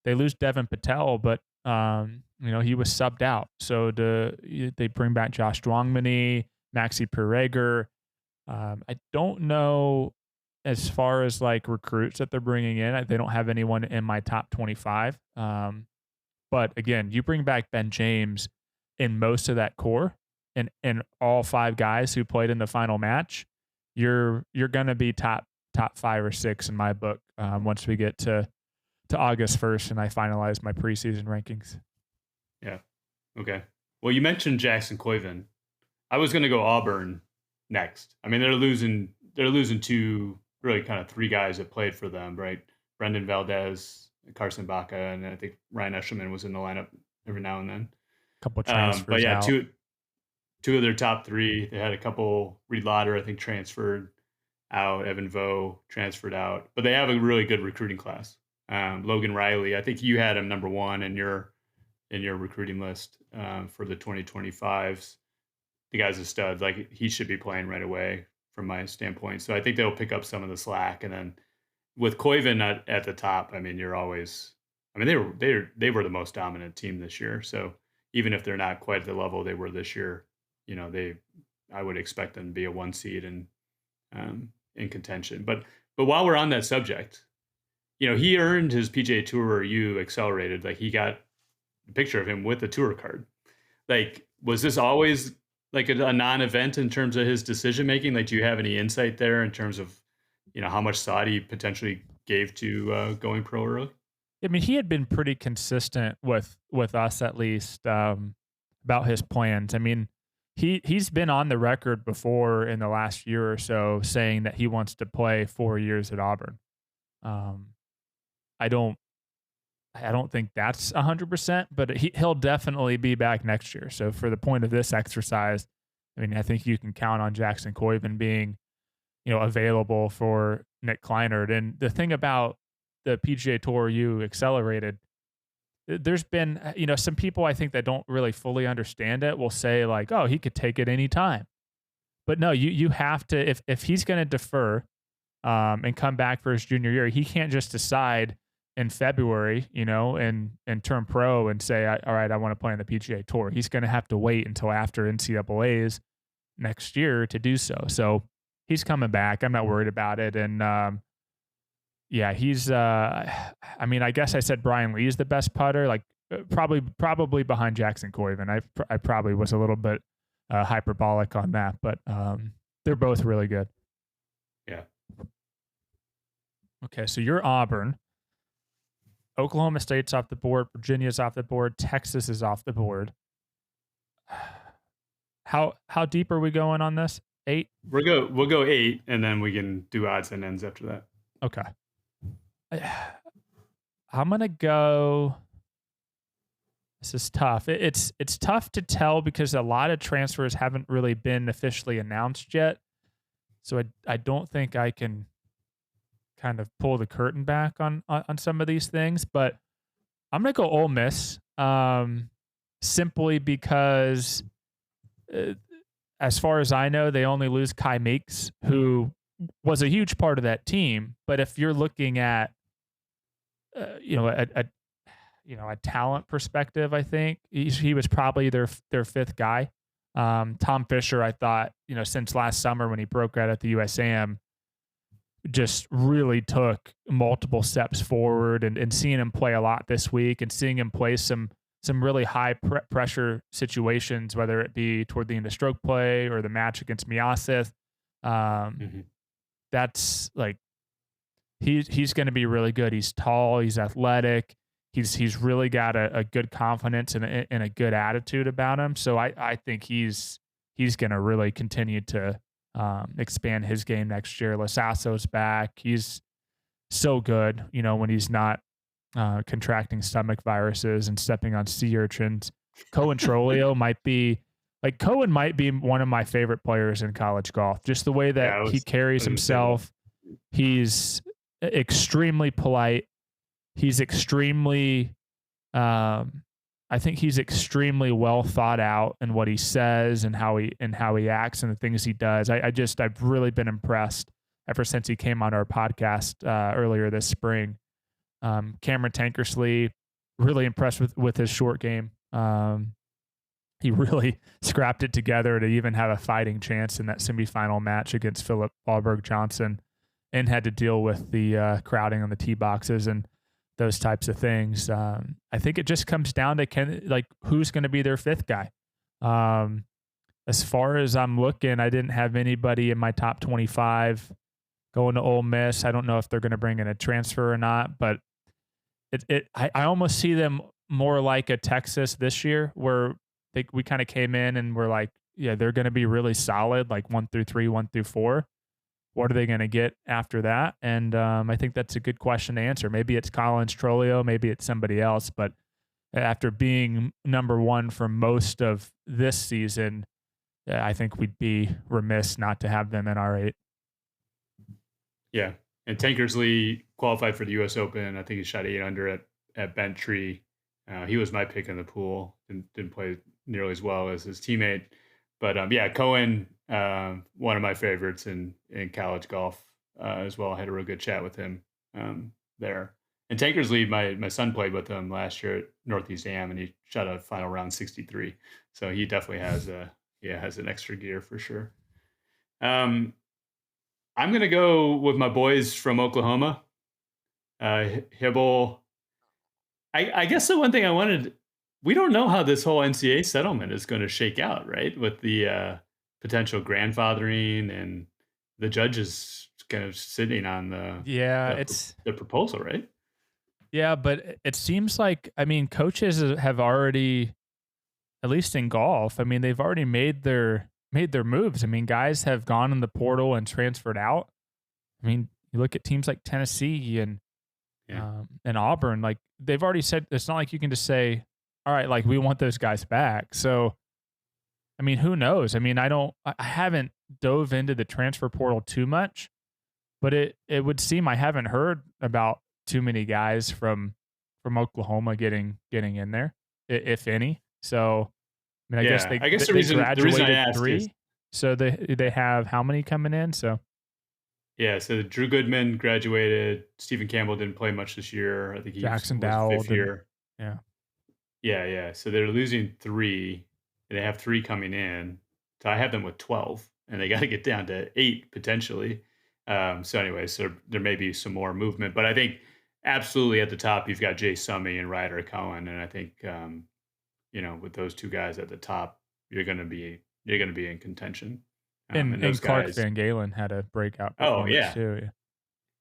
They lose Devin Patel, but he was subbed out. So they bring back Josh Dwangmany, Maxi Pereger. I don't know as far as like recruits that they're bringing in. They don't have anyone in my top 25. But again, you bring back Ben James in most of that core. And all 5 guys who played in the final match, you're going to be top 5 or 6 in my book once we get to to August 1st and I finalize my preseason rankings. Yeah. Okay. Well, you mentioned Jackson Coyven. I was going to go Auburn next. I mean, they're losing two, really kind of three guys that played for them, right? Brendan Valdez, Carson Baca, and I think Ryan Eshelman was in the lineup every now and then. A couple transfers but yeah, out. two of their top three. They had a couple. Reed Lauder, I think, transferred out. Evan Vo transferred out. But they have a really good recruiting class. Logan Riley, I think you had him number one in your recruiting list for the 2025s. The guy's a stud. Like, he should be playing right away from my standpoint. So I think they'll pick up some of the slack. And then with Coyven at the top, I mean, they were the most dominant team this year. So even if they're not quite at the level they were this year, I would expect them to be a 1 seed and in contention. But while we're on that subject, he earned his PGA Tour U accelerated. Like, he got a picture of him with a tour card. Like, was this always like a non-event in terms of his decision making? Like, do you have any insight there in terms of how much thought he potentially gave to going pro early? I mean, he had been pretty consistent with us, at least, about his plans. I mean, he's been on the record before in the last year or so saying that he wants to play 4 years at Auburn. I don't think that's 100%, but he'll definitely be back next year. So for the point of this exercise, I mean, I think you can count on Jackson Coyven being, available for Nick Kleinert. And the thing about the PGA Tour U accelerated, there's been, some people I think that don't really fully understand it will say like, oh, he could take it anytime. But no, you have to, if he's going to defer and come back for his junior year, he can't just decide in February, and turn pro and say, all right, I want to play on the PGA Tour. He's going to have to wait until after NCAAs next year to do so. So he's coming back. I'm not worried about it. And yeah, he's, I mean, I guess I said Brian Lee's the best putter, like probably behind Jackson Coyven. I probably was a little bit hyperbolic on that, but they're both really good. Yeah. Okay, so you're Auburn. Oklahoma State's off the board. Virginia's off the board. Texas is off the board. How deep are we going on this? 8? We'll go 8, and then we can do odds and ends after that. Okay. I'm gonna go. This is tough. It's tough to tell because a lot of transfers haven't really been officially announced yet. So I don't think I can kind of pull the curtain back on some of these things, but I'm going to go Ole Miss simply because as far as I know, they only lose Kai Meeks, who was a huge part of that team. But if you're looking at, a talent perspective, I think he was probably their fifth guy. Tom Fisher, I thought, since last summer when he broke out at the USAM, just really took multiple steps forward, and seeing him play a lot this week and seeing him play some really high pressure situations, whether it be toward the end of stroke play or the match against Miasith. That's like, he's going to be really good. He's tall, he's athletic. He's really got a good confidence and a good attitude about him. So I think he's going to really continue to expand his game next year. Lasasso's back. He's so good, when he's not contracting stomach viruses and stepping on sea urchins. Cohen Trolio might be one of my favorite players in college golf. Just the way that he carries himself. He's extremely polite. He's extremely, I think he's extremely well thought out in what he says and how he acts and the things he does. I've really been impressed ever since he came on our podcast earlier this spring. Cameron Tankersley, really impressed with his short game. He really scrapped it together to even have a fighting chance in that semifinal match against Philip Wahlberg Johnson, and had to deal with the crowding on the tee boxes and those types of things. I think it just comes down to who's going to be their fifth guy. As far as I'm looking, I didn't have anybody in my top 25 going to Ole Miss. I don't know if they're going to bring in a transfer or not, but I almost see them more like a Texas this year, where we kind of came in and we're like, yeah, they're going to be really solid, like 1 through 3, 1 through 4. What are they going to get after that? And I think that's a good question to answer. Maybe it's Collins Trolio, maybe it's somebody else. But after being number one for most of this season, I think we'd be remiss not to have them in our 8. Yeah. And Tankersley qualified for the U.S. Open. I think he shot 8 under at Bentry. He was my pick in the pool. Didn't play nearly as well as his teammate. But yeah, Cohen, one of my favorites in college golf as well. I had a real good chat with him there. And Tankersley, my son played with him last year at Northeast AM, and he shot a final round 63. So he definitely has an extra gear for sure. I'm going to go with my boys from Oklahoma. Hibble. I guess the one thing I wanted, we don't know how this whole NCAA settlement is going to shake out, right? With the potential grandfathering and the judges kind of sitting on the proposal, right? Yeah, but it seems like, I mean, coaches have already, at least in golf, I mean, they've already made their moves. I mean, guys have gone in the portal and transferred out. I mean, you look at teams like Tennessee and Auburn, like they've already said, it's not like you can just say, all right, like we want those guys back. So, I mean, who knows? I mean, I haven't dove into the transfer portal too much, but it would seem I haven't heard about too many guys from Oklahoma getting in there, if any. So, I mean, I guess the reason I asked 3. Is, so they have how many coming in? So yeah, so Drew Goodman graduated. Stephen Campbell didn't play much this year. I think he was 5th year. Yeah. So they're losing 3. They have 3 coming in. So I have them with 12, and they got to get down to 8 potentially. So anyway, so there may be some more movement, but I think absolutely at the top you've got Jay Summey and Ryder Cohen, and I think with those 2 guys at the top, you're going to be in contention. And Clark Van Galen had a breakout performance too.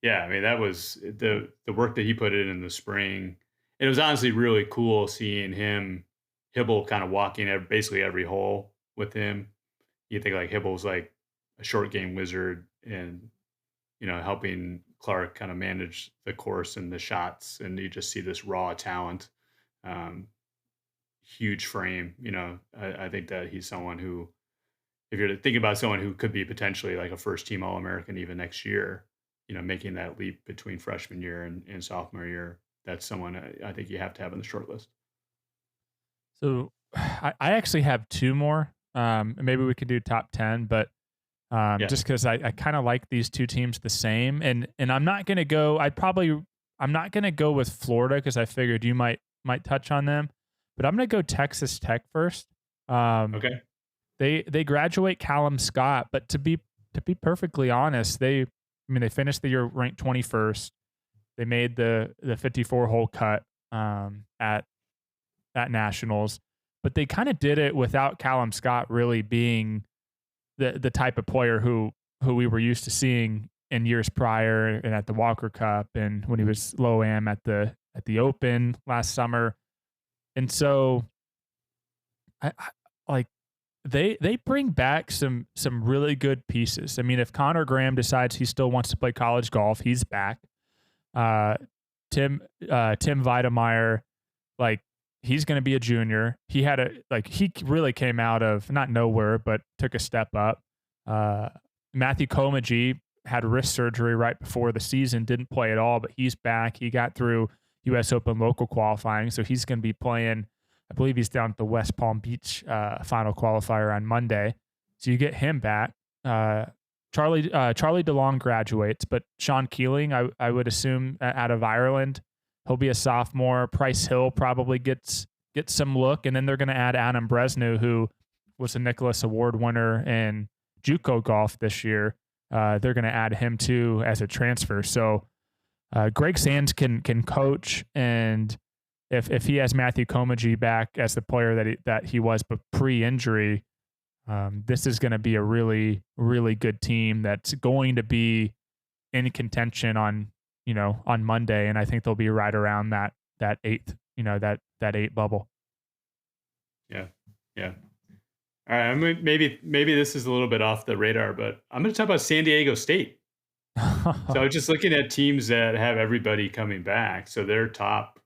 Yeah, I mean, that was the work that he put in the spring. It was honestly really cool seeing Hibble kind of walking basically every hole with him. You think like Hibble's like a short game wizard, and helping Clark kind of manage the course and the shots, and you just see this raw talent, huge frame. I think that he's someone who, if you're thinking about someone who could be potentially like a first team All-American even next year, making that leap between freshman year and sophomore year, that's someone I think you have to have in the short list. So I actually have 2 more. Maybe we could do top 10, but just because I kind of like these 2 teams the same, and I'm not going to go. I'm not going to go with Florida because I figured you might touch on them, but I'm going to go Texas Tech first. Okay. They graduate Callum Scott, but to be perfectly honest, they finished the year ranked 21st. They made the 54-hole cut at Nationals, but they kind of did it without Callum Scott really being the type of player who we were used to seeing in years prior and at the Walker Cup and when he was low am at the Open last summer. And so they bring back some really good pieces. I mean, if Connor Graham decides he still wants to play college golf, he's back. Tim Weidemeyer, like, he's going to be a junior. He really came out of not nowhere, but took a step up. Matthew Komaji had wrist surgery right before the season, didn't play at all, but he's back. He got through U.S. Open local qualifying, so he's going to be playing. I believe he's down at the West Palm Beach final qualifier on Monday. So you get him back. Charlie DeLong graduates, but Sean Keeling, I would assume, out of Ireland, he'll be a sophomore. Price Hill probably gets some look, and then they're going to add Adam Bresnew, who was a Nicholas Award winner in JUCO golf this year. They're going to add him too as a transfer. So Greg Sands can coach, and if he has Matthew Komaji back as the player that he was but pre-injury, this is going to be a really, really good team that's going to be in contention on on Monday, and I think they'll be right around that eighth, that 8 bubble. Yeah. Yeah. All right. Maybe this is a little bit off the radar, but I'm going to talk about San Diego State. So I was just looking at teams that have everybody coming back. So their top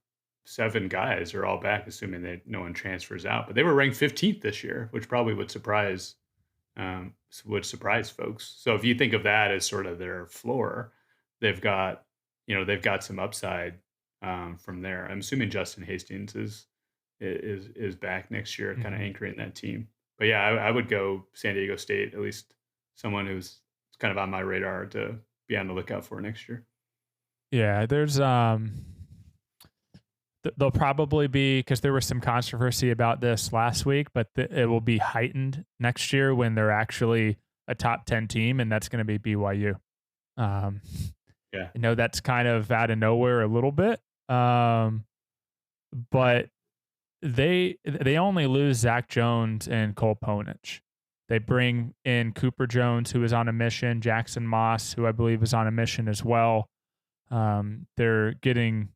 7 guys are all back, assuming that no one transfers out. But they were ranked 15th this year, which probably would surprise folks. So if you think of that as sort of their floor, they've got some upside from there. I'm assuming Justin Hastings is back next year, kind of anchoring that team. But yeah, I would go San Diego State, at least someone who's kind of on my radar to be on the lookout for next year. Yeah, there's they'll probably be, because there was some controversy about this last week, but it will be heightened next year when they're actually a top 10 team, and that's going to be BYU. Yeah, I know that's kind of out of nowhere a little bit, but they only lose Zach Jones and Cole Ponich. They bring in Cooper Jones, who is on a mission, Jackson Moss, who I believe is on a mission as well. They're getting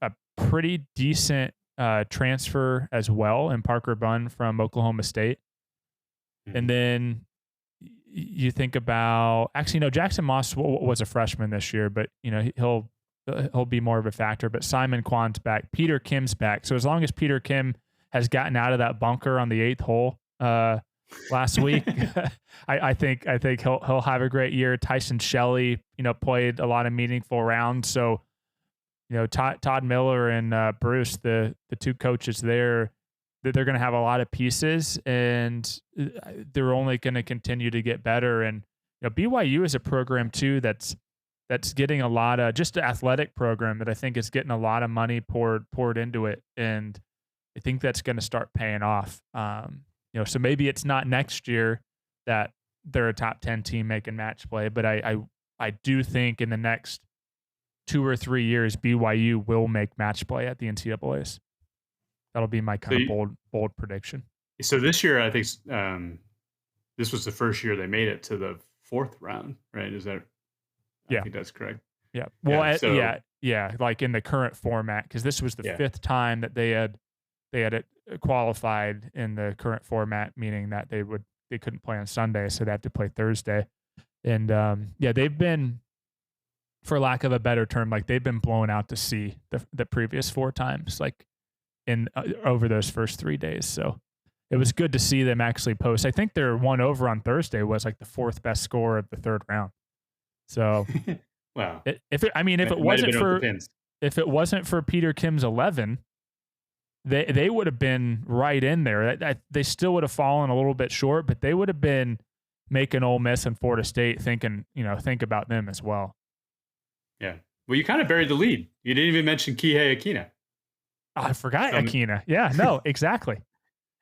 a pretty decent transfer as well in Parker Bunn from Oklahoma State. Mm-hmm. And then you think about, actually, no, Jackson Moss was a freshman this year, but he'll be more of a factor. But Simon Kwan's back, Peter Kim's back. So as long as Peter Kim has gotten out of that bunker on the 8th hole last week, I think he'll have a great year. Tyson Shelley, played a lot of meaningful rounds. So, Todd Miller and Bruce, the 2 coaches there, they're going to have a lot of pieces, and they're only going to continue to get better. And BYU is a program too that's getting a lot of, just an athletic program that I think is getting a lot of money poured into it, and I think that's going to start paying off. So maybe it's not next year that they're a top 10 team making match play, but I do think in the next 2 or 3 years, BYU will make match play at the NCAAs. That'll be my kind of bold prediction. So this year, I think this was the first year they made it to the 4th round, right? Is that? I think that's correct. Yeah. Well, yeah. Like in the current format, because this was the 5th time that they had qualified in the current format, meaning that they couldn't play on Sunday, so they had to play Thursday. And they've been, for lack of a better term, like they've been blown out to sea the previous 4 times, like in over those first 3 days. So it was good to see them actually post. I think their one over on Thursday was like the 4th best score of the 3rd round. So wow. If it wasn't for Peter Kim's 11, they would have been right in there. They still would have fallen a little bit short, but they would have been making Ole Miss and Florida State think about them as well. Yeah. Well, you kind of buried the lead. You didn't even mention Kihei Akina. I forgot Akina. Yeah, no, exactly.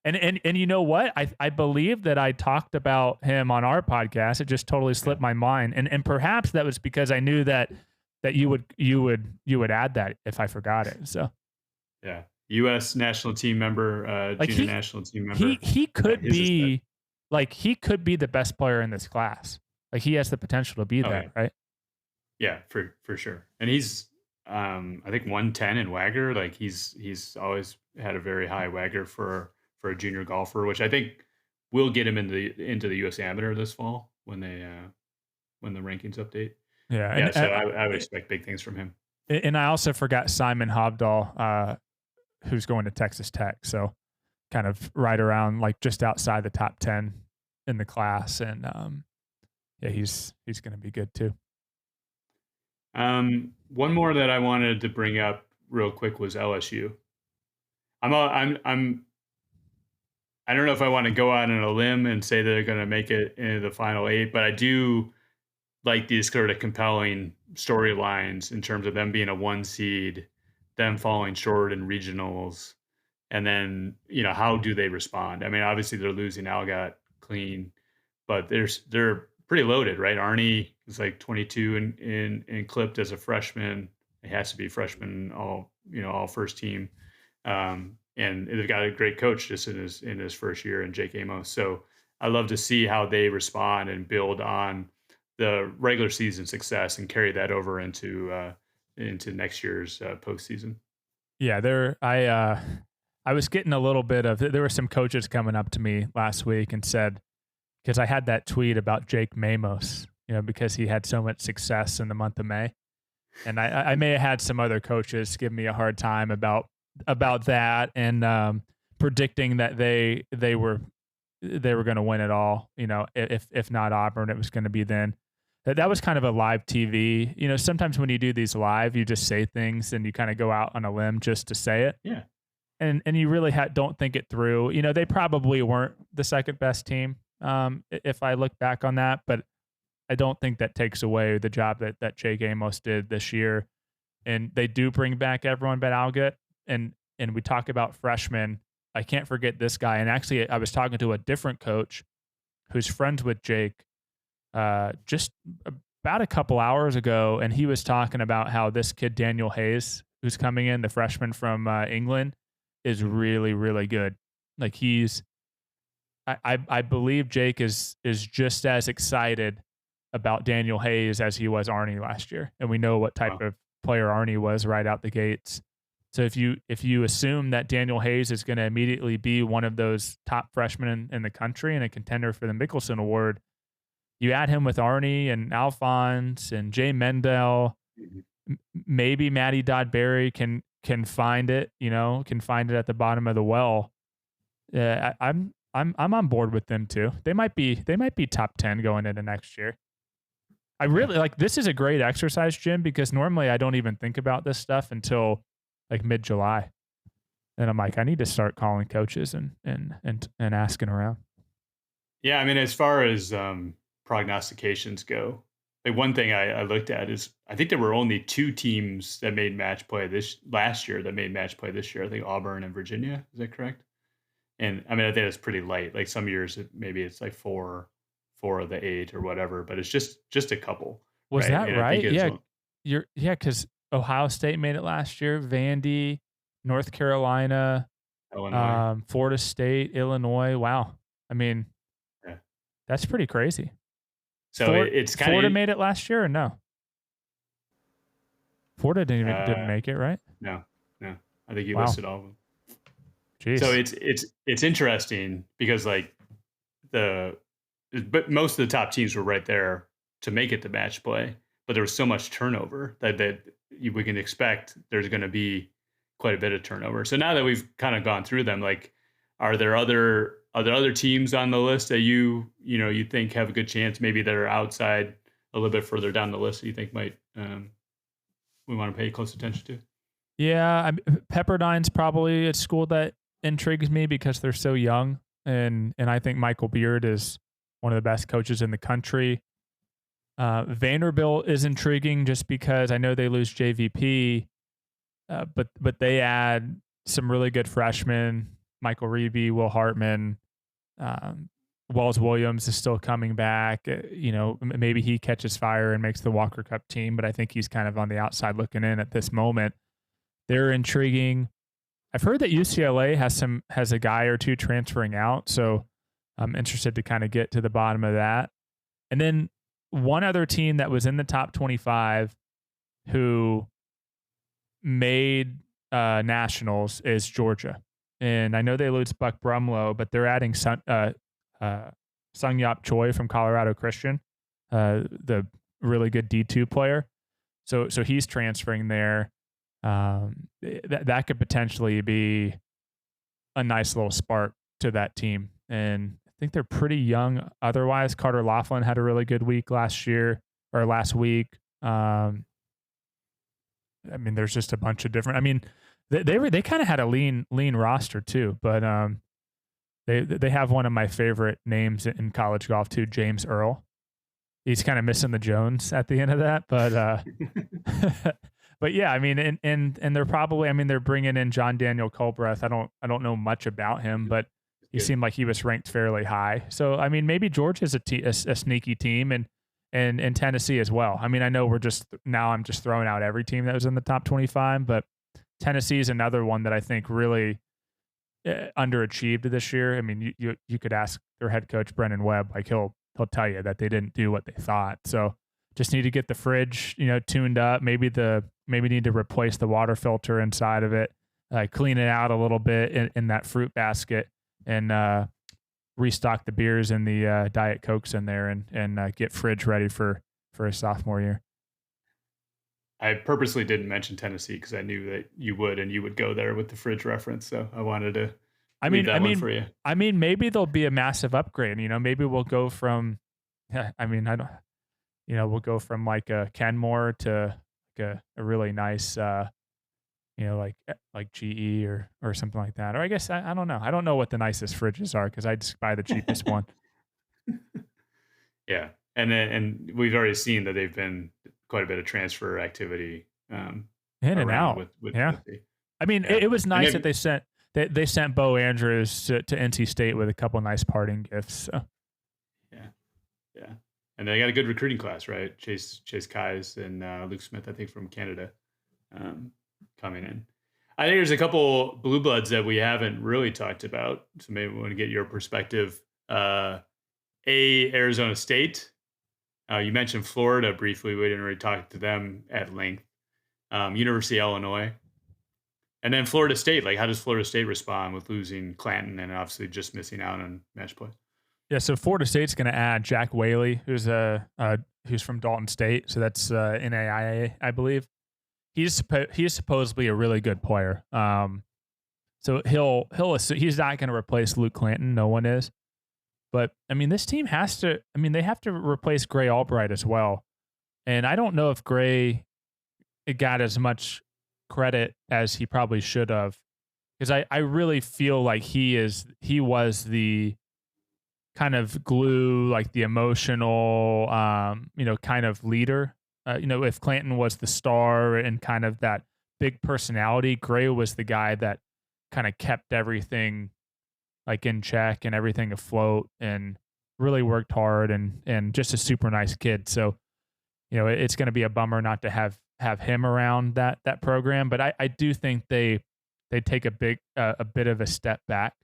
And you know what? I believe that I talked about him on our podcast. It just totally slipped my mind. And perhaps that was because I knew that you would add that if I forgot it. So yeah. U.S. national team member, junior national team member. He could be the best player in this class. Like he has the potential to be that, right? Yeah, for sure. And he's I think 110 in WAGR. Like he's always had a very high WAGR for a junior golfer, which I think will get him into the U.S. Amateur this fall when the rankings update. Yeah. So I would expect big things from him. And I also forgot Simon Hobdahl, who's going to Texas Tech. So kind of right around, like just outside the top 10 in the class. And he's going to be good too. One more that I wanted to bring up real quick was LSU. I don't know if I want to go out on a limb and say that they're going to make it into the final 8, but I do like these sort of compelling storylines in terms of them being a 1 seed, them falling short in regionals, and then how do they respond? I mean, obviously they're losing Algot clean, but they're pretty loaded, right? Arnie is like 22 and clipped as a freshman. It has to be freshman, all first team. And they've got a great coach just in his first year in Jake Amos. So I love to see how they respond and build on the regular season success and carry that over into next year's postseason. Yeah, I was getting a little bit of, there were some coaches coming up to me last week and said, because I had that tweet about Jake Mamos, because he had so much success in the month of May. And I may have had some other coaches give me a hard time about that and predicting that they were going to win it all. If not Auburn, it was going to be then. That was kind of a live TV. Sometimes when you do these live, you just say things and you kind of go out on a limb just to say it. Yeah. And you really don't think it through. They probably weren't the second best team, if I look back on that, but I don't think that takes away the job that Jake Amos did this year. And they do bring back everyone but Algott. And we talk about freshmen. I can't forget this guy. And actually, I was talking to a different coach who's friends with Jake just about a couple hours ago, and he was talking about how this kid, Daniel Hayes, who's coming in, the freshman from England, is really, really good. Like I believe Jake is just as excited about Daniel Hayes as he was Arnie last year. And we know what type of player Arnie was right out the gates. So if you assume that Daniel Hayes is going to immediately be one of those top freshmen in the country and a contender for the Mickelson Award, you add him with Arnie and Alphonse and Jay Mendel, maybe Matty Dodberry can find it, can find it at the bottom of the well. I'm on board with them too. They might be top 10 going into next year. I really this is a great exercise, Jim, because normally I don't even think about this stuff until like mid-July. And I'm like, I need to start calling coaches and asking around. Yeah, I mean, as far as prognostications go, like one thing I looked at is I think there were only 2 teams that made match play last year that made match play this year. I think Auburn and Virginia. Is that correct? And I mean, I think it's pretty light. Like some years, maybe it's like 4 of the 8 or whatever, but it's just a couple. Was that right? Yeah. Because Ohio State made it last year. Vandy, North Carolina, Illinois, Florida State, Illinois. Wow. I mean, that's pretty crazy. So it's kind of Florida made it last year or no? Florida didn't make it, right? No. I think you listed all of them. Jeez. So it's interesting because but most of the top teams were right there to make it to match play, but there was so much turnover that we can expect there's going to be quite a bit of turnover. So now that we've kind of gone through them, are there other teams on the list that you think have a good chance, maybe that are outside a little bit further down the list that you think might we want to pay close attention to? Yeah, Pepperdine's probably a school that intrigues me because they're so young, and I think Michael Beard is one of the best coaches in the country. Vanderbilt is intriguing just because I know they lose JVP, but they add some really good freshmen, Michael Reeby, Will Hartman, Wells Williams is still coming back. Maybe he catches fire and makes the Walker Cup team, but I think he's kind of on the outside looking in at this moment. They're intriguing. I've heard that UCLA has a guy or two transferring out, so I'm interested to kind of get to the bottom of that. And then one other team that was in the top 25 who made nationals is Georgia. And I know they lose Buck Brumlow, but they're adding Sung-Yap Choi from Colorado Christian, the really good D2 player. So he's transferring there. That could potentially be a nice little spark to that team. And I think they're pretty young otherwise. Carter Laughlin had a really good week last week. I mean, there's just a bunch of different. I mean, they kind of had a lean roster too, but they have one of my favorite names in college golf too, James Earl. He's kind of missing the Jones at the end of that, but but yeah, I mean, and they're probably, I mean, they're bringing in John Daniel Culbreath. I don't know much about him, but he seemed like he was ranked fairly high. So I mean, maybe Georgia's a sneaky team, and Tennessee as well. I mean, I know I'm just throwing out every team that was in the top 25, but Tennessee is another one that I think really underachieved this year. I mean, you could ask their head coach Brendan Webb, like he'll he'll tell you that they didn't do what they thought. So just need to get the fridge, tuned up. Maybe need to replace the water filter inside of it, clean it out a little bit in that fruit basket, and restock the beers and the Diet Cokes in there, and get fridge ready for his sophomore year. I purposely didn't mention Tennessee because I knew that you would, and you would go there with the fridge reference. So I wanted to leave that one for you. I mean, maybe there'll be a massive upgrade. Maybe we'll go from, we'll go from like a Kenmore to like a really nice, like GE or something like that. Or I guess I don't know. I don't know what the nicest fridges are because I just buy the cheapest one. Yeah, and we've already seen that they've been quite a bit of transfer activity in and out. With it was nice that they sent Bo Andrews to NC State with a couple nice parting gifts. So. Yeah, and they got a good recruiting class, right? Chase Kais and Luke Smith, I think, from Canada, coming in. I think there's a couple blue bloods that we haven't really talked about, so maybe we want to get your perspective. Arizona State. You mentioned Florida briefly. We didn't really talk to them at length. University of Illinois. And then Florida State. Like, how does Florida State respond with losing Clanton and obviously just missing out on match play? Yeah, so Florida State's going to add Jack Whaley, who's from Dalton State. So that's NAIA, I believe. He's supposedly a really good player. So he's not going to replace Luke Clanton. No one is. But, this team has to – they have to replace Gray Albright as well. And I don't know if Gray got as much credit as he probably should have, because I really feel like he was the kind of glue, like the emotional, kind of leader. If Clanton was the star and kind of that big personality, Gray was the guy that kind of kept everything like in check and everything afloat, and really worked hard, and just a super nice kid. So, it's going to be a bummer not to have him around that program. But I do think they take a bit of a step back,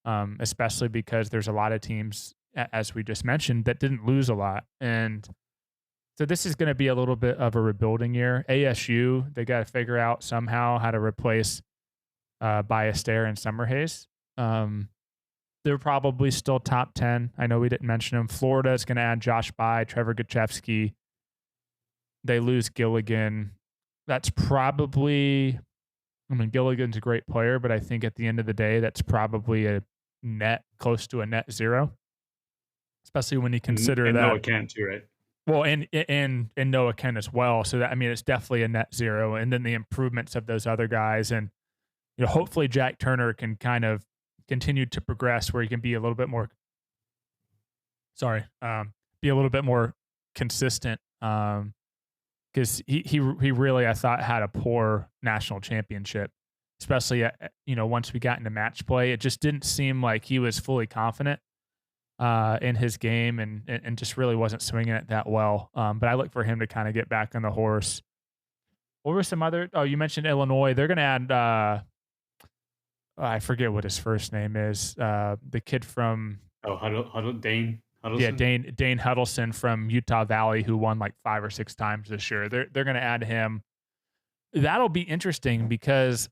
especially because there's a lot of teams, as we just mentioned, that didn't lose a lot. And so this is going to be a little bit of a rebuilding year. ASU, they got to figure out somehow how to replace Ballester and Summerhays. They're probably still top 10. I know we didn't mention them. Florida is going to add Josh By, Trevor Gachewski. They lose Gilligan. That's probably, Gilligan's a great player, but I think at the end of the day, that's probably close to a net zero, especially when you consider and that. Noah Kent too, right? Well, and Noah Kent as well. So that, it's definitely a net zero. And then the improvements of those other guys, and hopefully Jack Turner can kind of continue to progress where he can be a little bit more consistent, because he really, I thought, had a poor national championship, especially once we got into match play. It just didn't seem like he was fully confident in his game, and just really wasn't swinging it that well. But I look for him to kind of get back on the horse. What were some other? Oh, you mentioned Illinois. They're going to add. I forget what his first name is. The kid from Dane Huddleston. Yeah, Dane Huddleston from Utah Valley, who won like 5 or 6 times this year. They're going to add him. That'll be interesting because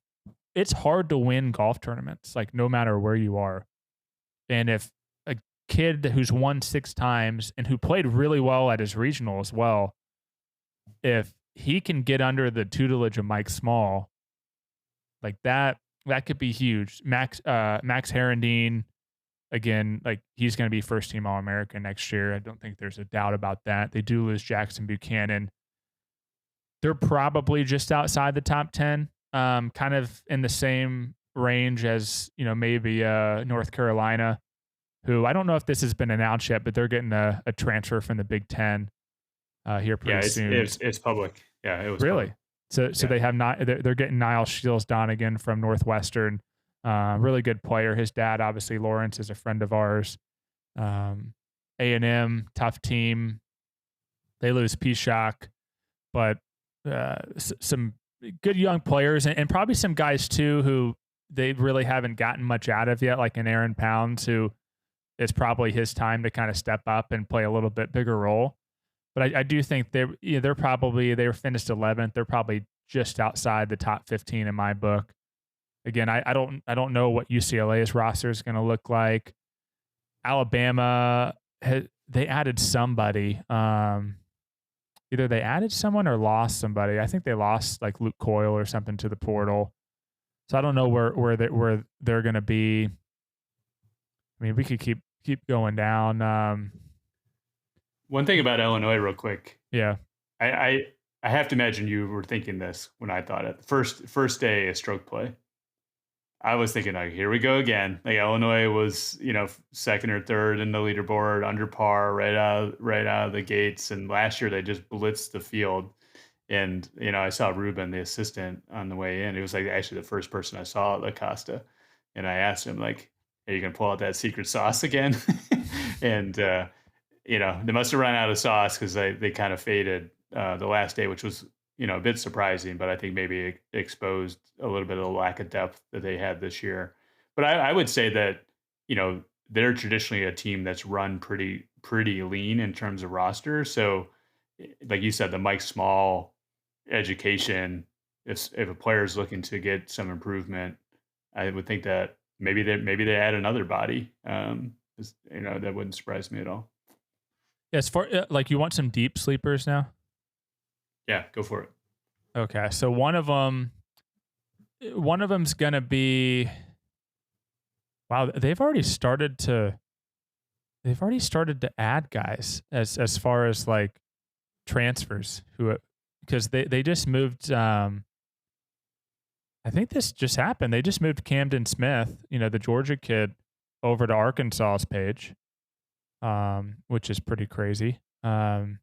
it's hard to win golf tournaments, like no matter where you are. And if a kid who's won 6 times and who played really well at his regional as well, if he can get under the tutelage of Mike Small, like that could be huge. Max Herendeen, again, like he's going to be first team All-American next year. I don't think there's a doubt about that. They do lose Jackson Buchanan. They're probably just outside the top 10, kind of in the same range as, maybe North Carolina, who I don't know if this has been announced yet, but they're getting a transfer from the Big Ten here pretty soon. It's public. Yeah, it was really. Public. So they have not. They're getting Niall Shields Donegan from Northwestern, really good player. His dad, obviously Lawrence, is a friend of ours. A&M, tough team. They lose P-Shock, but some good young players, and probably some guys too who they really haven't gotten much out of yet, like an Aaron Pounds, who it's probably his time to kind of step up and play a little bit bigger role. But I do think they were finished 11th. They're probably just outside the top 15 in my book. Again, I don't know what UCLA's roster is going to look like. Alabama, they added somebody. Either they added someone or lost somebody. I think they lost like Luke Coyle or something to the portal. So I don't know where they're going to be. I mean, we could keep going down. One thing about Illinois, real quick. Yeah, I have to imagine you were thinking this when I thought it. First day of stroke play, I was thinking, like, here we go again. Like, Illinois was, second or third in the leaderboard, under par, right out of the gates. And last year they just blitzed the field. And I saw Ruben, the assistant, on the way in. It was like actually the first person I saw at La Costa, and I asked him, like, "Are you gonna pull out that secret sauce again?" And they must have run out of sauce because they kind of faded the last day, which was a bit surprising, but I think maybe it exposed a little bit of the lack of depth that they had this year. But I would say that they're traditionally a team that's run pretty lean in terms of roster. So, like you said, the Mike Small education, if a player is looking to get some improvement, I would think that maybe they add another body. That wouldn't surprise me at all. Yeah, as far like, you want some deep sleepers now? Yeah, go for it. Okay, so one of them's gonna be. Wow, they've already started to add guys as far as like transfers because they just moved. I think this just happened. They just moved Camden Smith, the Georgia kid, over to Arkansas's page, which is pretty crazy. And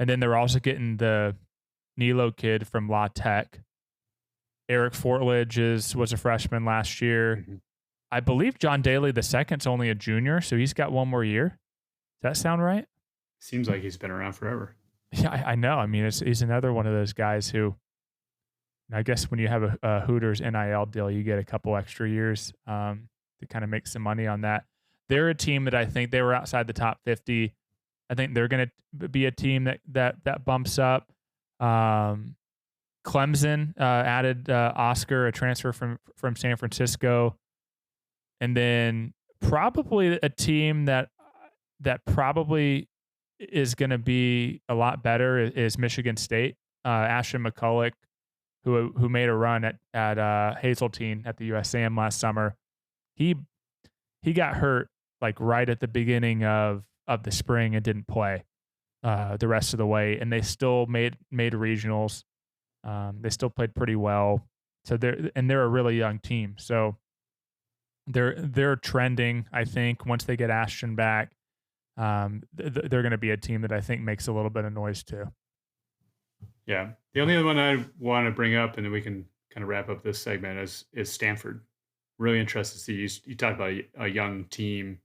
then they're also getting the Nilo kid from La Tech. Eric Fortledge was a freshman last year. Mm-hmm. I believe John Daly II's only a junior, so he's got one more year. Does that sound right? Seems like he's been around forever. Yeah, I know. I mean, he's another one of those guys who, I guess when you have a Hooters NIL deal, you get a couple extra years to kind of make some money on that. They're a team that I think they were outside the top 50. I think they're going to be a team that bumps up. Clemson added Oscar, a transfer from San Francisco. And then probably a team that probably is going to be a lot better is Michigan State. Ashton McCulloch, who made a run at Hazeltine at the USAM last summer, he got hurt like right at the beginning of the spring and didn't play the rest of the way, and they still made regionals. They still played pretty well. So they're a really young team. So they're trending. I think once they get Ashton back, they're going to be a team that I think makes a little bit of noise too. Yeah. The only other one I want to bring up, and then we can kind of wrap up this segment, is Stanford. Really interested to see you talk about a young team.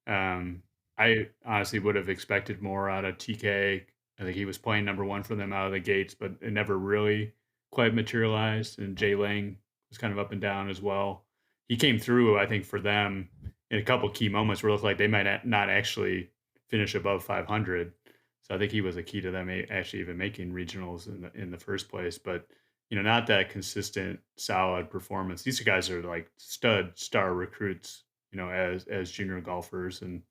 I honestly would have expected more out of TK. I think he was playing number one for them out of the gates, but it never really quite materialized. And Jay Lang was kind of up and down as well. He came through, I think, for them in a couple key moments where it looked like they might not actually finish above 500. So I think he was a key to them actually even making regionals in the first place. But not that consistent, solid performance. These guys are like star recruits, as junior golfers, and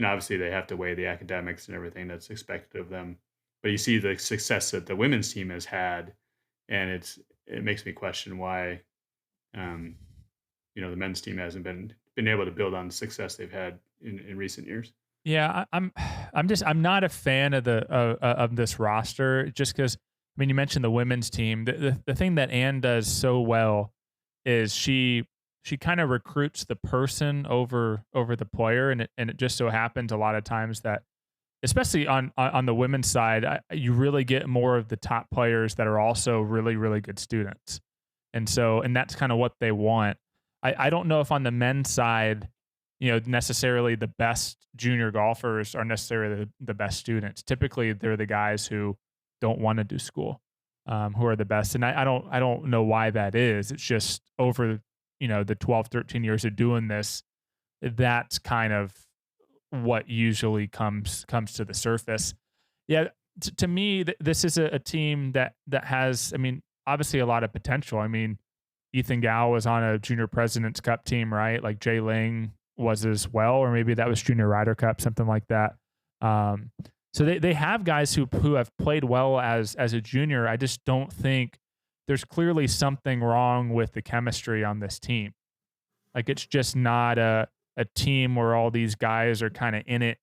obviously they have to weigh the academics and everything that's expected of them. But you see the success that the women's team has had, and it makes me question why, the men's team hasn't been able to build on the success they've had in recent years. Yeah, I'm not a fan of this roster just because, I mean, you mentioned the women's team. The thing that Ann does so well is she kind of recruits the person over the player, and it just so happens a lot of times that, especially on the women's side, you really get more of the top players that are also really, really good students. And that's kind of what they want. I don't know if on the men's side, necessarily the best junior golfers are necessarily the best students. Typically, they're the guys who don't want to do school, who are the best. And I don't know why that is. It's just over, the 12, 13 years of doing this, that's kind of what usually comes to the surface. Yeah, to me, this is a team that has, I mean, obviously a lot of potential. I mean, Ethan Gao was on a Junior President's Cup team, right? Like Jay Ling was as well, or maybe that was Junior Ryder Cup, something like that. So they have guys who have played well as a junior. I just don't think there's clearly something wrong with the chemistry on this team. Like it's just not a team where all these guys are kind of in it,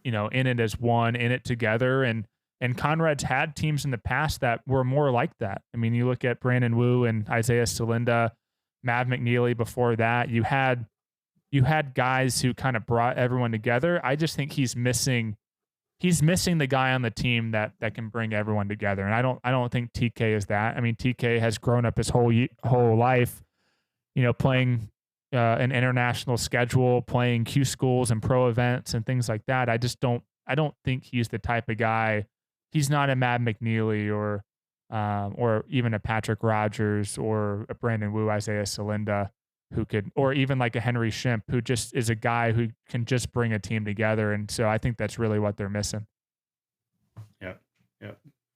in it as one, in it together. And Conrad's had teams in the past that were more like that. I mean, you look at Brandon Wu and Isaiah Salinda, Mav McNeely before that. You had guys who kind of brought everyone together. I just think he's missing the guy on the team that can bring everyone together. And I don't think TK is that. I mean, TK has grown up his whole life, playing an international schedule, playing Q schools and pro events and things like that. I don't think he's the type of guy. He's not a Matt McNeely or even a Patrick Rogers or a Brandon Wu, Isaiah Salinda, who could, or even like a Henry Shimp, who just is a guy who can just bring a team together. And so I think that's really what they're missing. Yeah.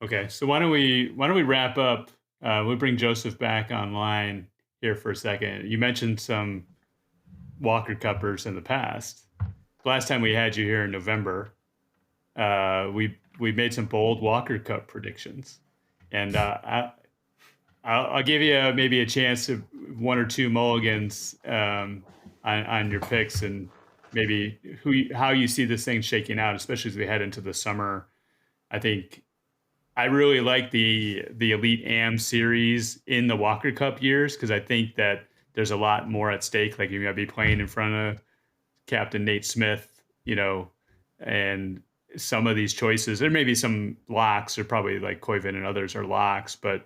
Okay. So why don't we wrap up? We'll bring Joseph back online here for a second. You mentioned some Walker Cuppers in the past. Last time we had you here in November, we made some bold Walker Cup predictions, and I'll give you maybe a chance of one or two mulligans on your picks, and maybe how you see this thing shaking out, especially as we head into the summer. I think I really like the Elite Am series in the Walker Cup years, because I think that there's a lot more at stake. Like, you're going to be playing in front of Captain Nate Smith, and some of these choices, there may be some locks, or probably like Koivu and others are locks, but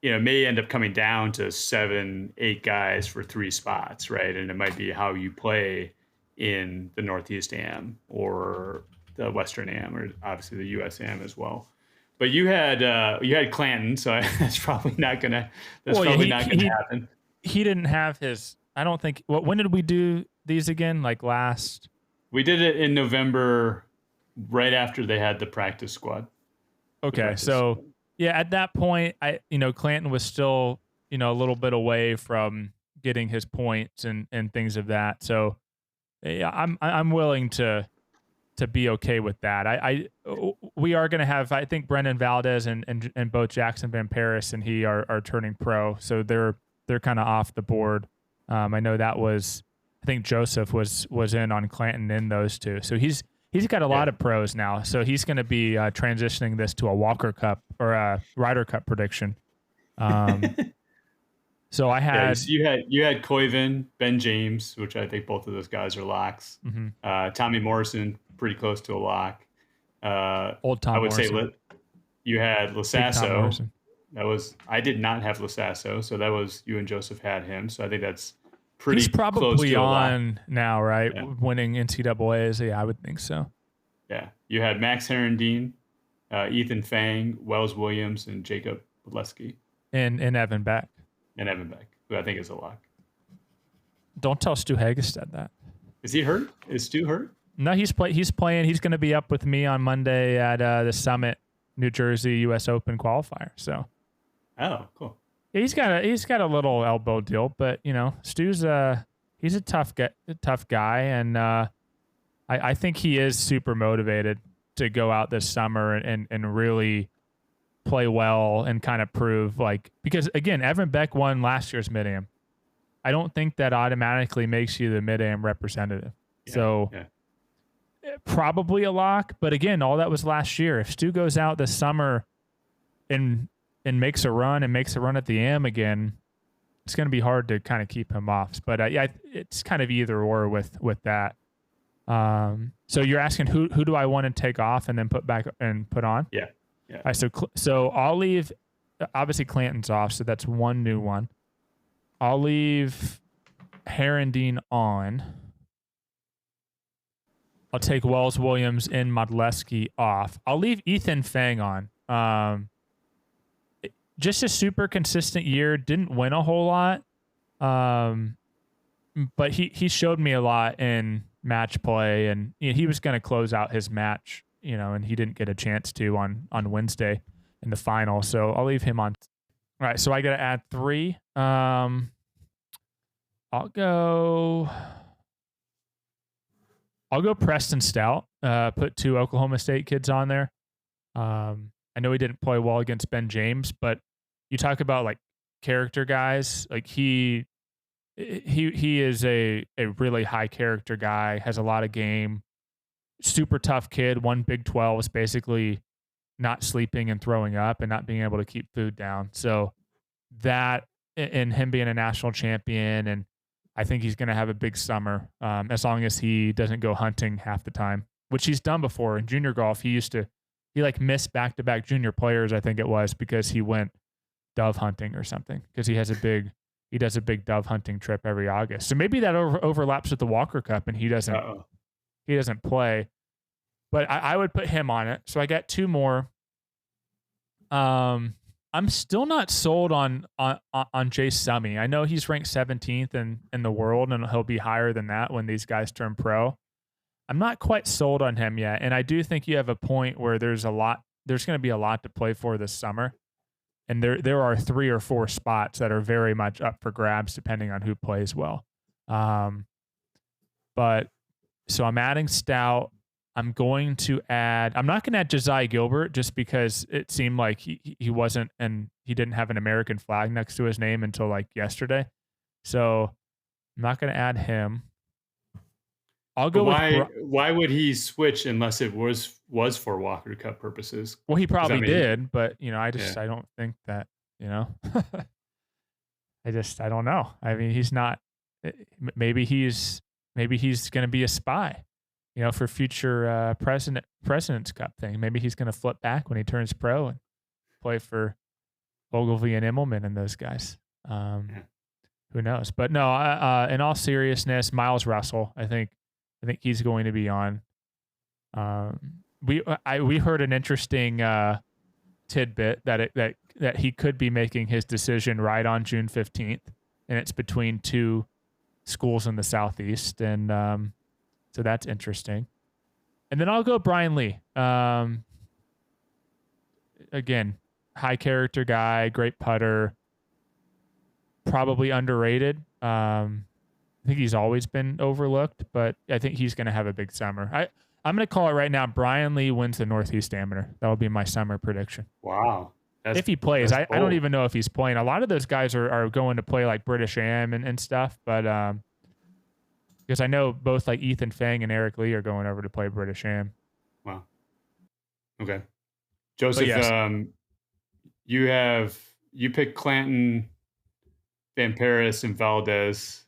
may end up coming down to 7-8 guys for 3 spots, right? And it might be how you play in the Northeast Am or the Western Am, or obviously the US Am as well. But you had Clanton, so that's probably not gonna happen. He didn't have his. I don't think. When did we do these again? Like last. We did it in November, right after they had the practice squad. Okay, so yeah, at that point, Clanton was still a little bit away from getting his points and things of that. So yeah, I'm willing to be okay with that. We are going to have, I think, Brendan Valdez and both Jackson Van Paris and he are turning pro, so they're kind of off the board. I know that was, I think Joseph was in on Clanton in those two, so he's got a lot of pros now. So he's going to be transitioning this to a Walker Cup or a Ryder Cup prediction. So I had you had Koivu, Ben James, which I think both of those guys are locks. Mm-hmm. Tommy Morrison, pretty close to a lock. Old Tom. I would Morrison. say you had Lasasso. I did not have Lasasso, so that was you and Joseph had him. So I think that's pretty. He's probably close to on now, right? Yeah. Winning NCAAs. Yeah, I would think so. Yeah, you had Max Herendeen, Ethan Fang, Wells Williams, and Jacob Leski, and Evan Beck. And Evan Beck, who I think is a lock. Don't tell Stu Hagestad that. Is he hurt? Is Stu hurt? No, he's playing. He's going to be up with me on Monday at the Summit, New Jersey U.S. Open qualifier. So, oh, cool. Yeah, he's got a little elbow deal, but Stu's he's a tough guy, and I think he is super motivated to go out this summer and really play well and kind of prove, like, because again, Evan Beck won last year's Mid-Am. I don't think that automatically makes you the Mid-Am representative. Probably a lock, but again, all that was last year. If Stu goes out this summer and makes a run at the Am again, it's going to be hard to kind of keep him off. But it's kind of either or with that. So you're asking who do I want to take off and then put back and put on? Yeah. All right, so I'll leave. Obviously, Clanton's off, so that's one new one. I'll leave Herendeen on. I'll take Wells Williams and Modleski off. I'll leave Ethan Fang on. Just a super consistent year. Didn't win a whole lot. but he showed me a lot in match play, and he was going to close out his match, and he didn't get a chance to on Wednesday in the final. So I'll leave him on. All right, so I got to add 3. I'll go Preston Stout. Put 2 Oklahoma State kids on there. I know he didn't play well against Ben James, but you talk about like character guys, like he is a really high character guy, has a lot of game, super tough kid, won Big 12s, basically not sleeping and throwing up and not being able to keep food down. So that, and him being a national champion, and I think he's going to have a big summer, as long as he doesn't go hunting half the time, which he's done before in junior golf. He missed back-to-back junior players, I think it was, because he went dove hunting or something, because he does a big dove hunting trip every August. So maybe that overlaps with the Walker Cup and he doesn't play, but I would put him on it. So I got 2 more. I'm still not sold on Jay Summy. I know he's ranked 17th in the world, and he'll be higher than that when these guys turn pro. I'm not quite sold on him yet, and I do think you have a point where there's going to be a lot to play for this summer, and there are 3 or 4 spots that are very much up for grabs depending on who plays well. But so I'm adding Stout. I'm not going to add Josiah Gilbert just because it seemed like he wasn't, and he didn't have an American flag next to his name until like yesterday. So I'm not going to add him. I'll go why would he switch unless it was for Walker Cup purposes? Well, he probably did, but I don't think that, I don't know. I mean, he's not, maybe he's going to be a spy, for future President's Cup thing. Maybe he's going to flip back when he turns pro and play for Ogilvy and Immelman and those guys. Who knows? But no, in all seriousness, Miles Russell, I think he's going to be on. We heard an interesting tidbit that he could be making his decision right on June 15th, and it's between 2 schools in the Southeast, and so that's interesting. And then I'll go Brian Lee. Again, high character guy, great putter, probably underrated. I think he's always been overlooked, but I think he's going to have a big summer. I'm going to call it right now. Brian Lee wins the Northeast Amateur. That'll be my summer prediction. Wow. If he plays, I don't even know if he's playing. A lot of those guys are going to play like British Am and stuff, but because I know both like Ethan Fang and Eric Lee are going over to play British Am. Wow. Okay. Joseph, yes. You picked Clanton, Van Paris, and Valdez.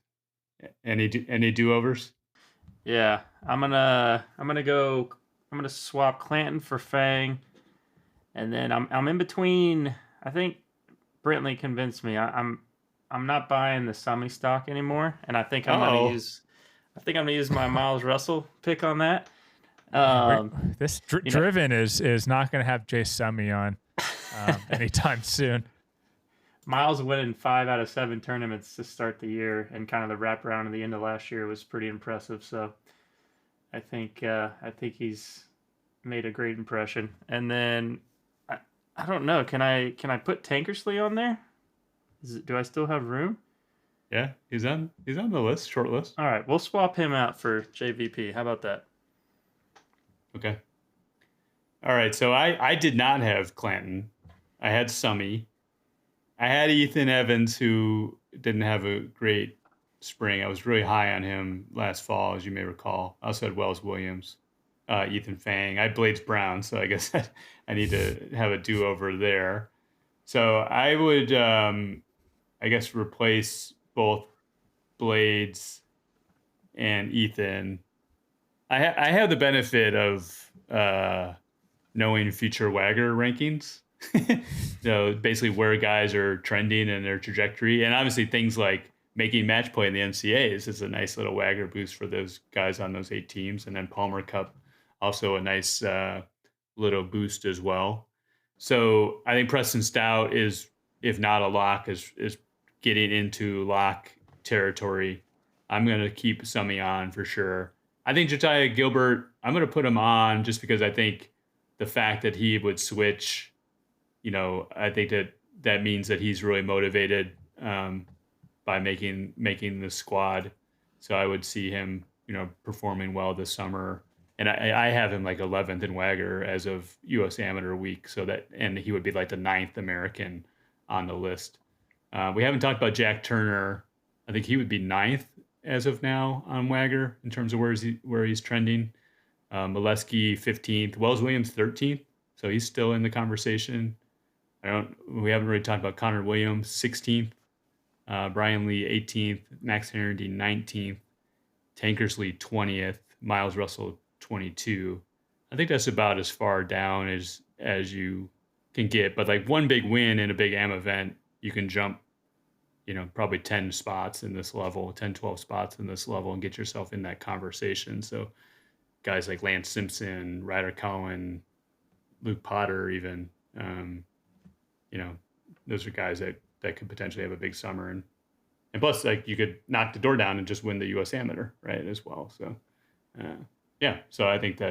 Any do-overs? Yeah, I'm gonna swap Clanton for Fang, and then I'm in between. I think Brentley convinced me. I'm not buying the Summy stock anymore, and I think I'm gonna use my Miles Russell pick on that. This Driven is not gonna have Jay Summy on anytime soon. Miles winning 5 out of 7 tournaments to start the year, and kind of the wraparound at the end of last year was pretty impressive. So I think he's made a great impression. And then I don't know. Can I put Tankersley on there? Do I still have room? Yeah, he's on the list, short list. All right, we'll swap him out for JVP. How about that? Okay. All right, so I did not have Clanton. I had Summy. I had Ethan Evans, who didn't have a great spring. I was really high on him last fall, as you may recall. I also had Wells Williams, Ethan Fang. I had Blades Brown, so I guess I need to have a do-over there. So I would, I guess, replace both Blades and Ethan. I have the benefit of knowing future Wagger rankings. So basically where guys are trending and their trajectory, and obviously things like making match play in the NCAAs is a nice little Wagger boost for those guys on those 8 teams, and then Palmer Cup also a nice little boost as well. So I think Preston Stout is, if not a lock, is getting into lock territory I'm going to keep Summy on for sure. I think Josiah Gilbert, I'm going to put him on just because I think the fact that he would switch, I think that means that he's really motivated by making the squad. So I would see him, performing well this summer. And I have him like 11th in Wagger as of U.S. Amateur Week. And he would be like the 9th American on the list. We haven't talked about Jack Turner. I think he would be 9th as of now on Wagger in terms of where he's trending. Molesky 15th, Wells Williams 13th. So he's still in the conversation. We haven't really talked about Connor Williams 16th. Brian Lee 18th, Max Harrington 19th, Tankersley 20th, Miles Russell 22. I think that's about as far down as you can get. But like one big win in a big AM event, you can jump, probably 10 spots in this level, 10, 12 spots in this level and get yourself in that conversation. So guys like Lance Simpson, Ryder Cohen, Luke Potter even, those are guys that could potentially have a big summer. And plus, like, you could knock the door down and just win the U.S. Amateur, right, as well. So, so I think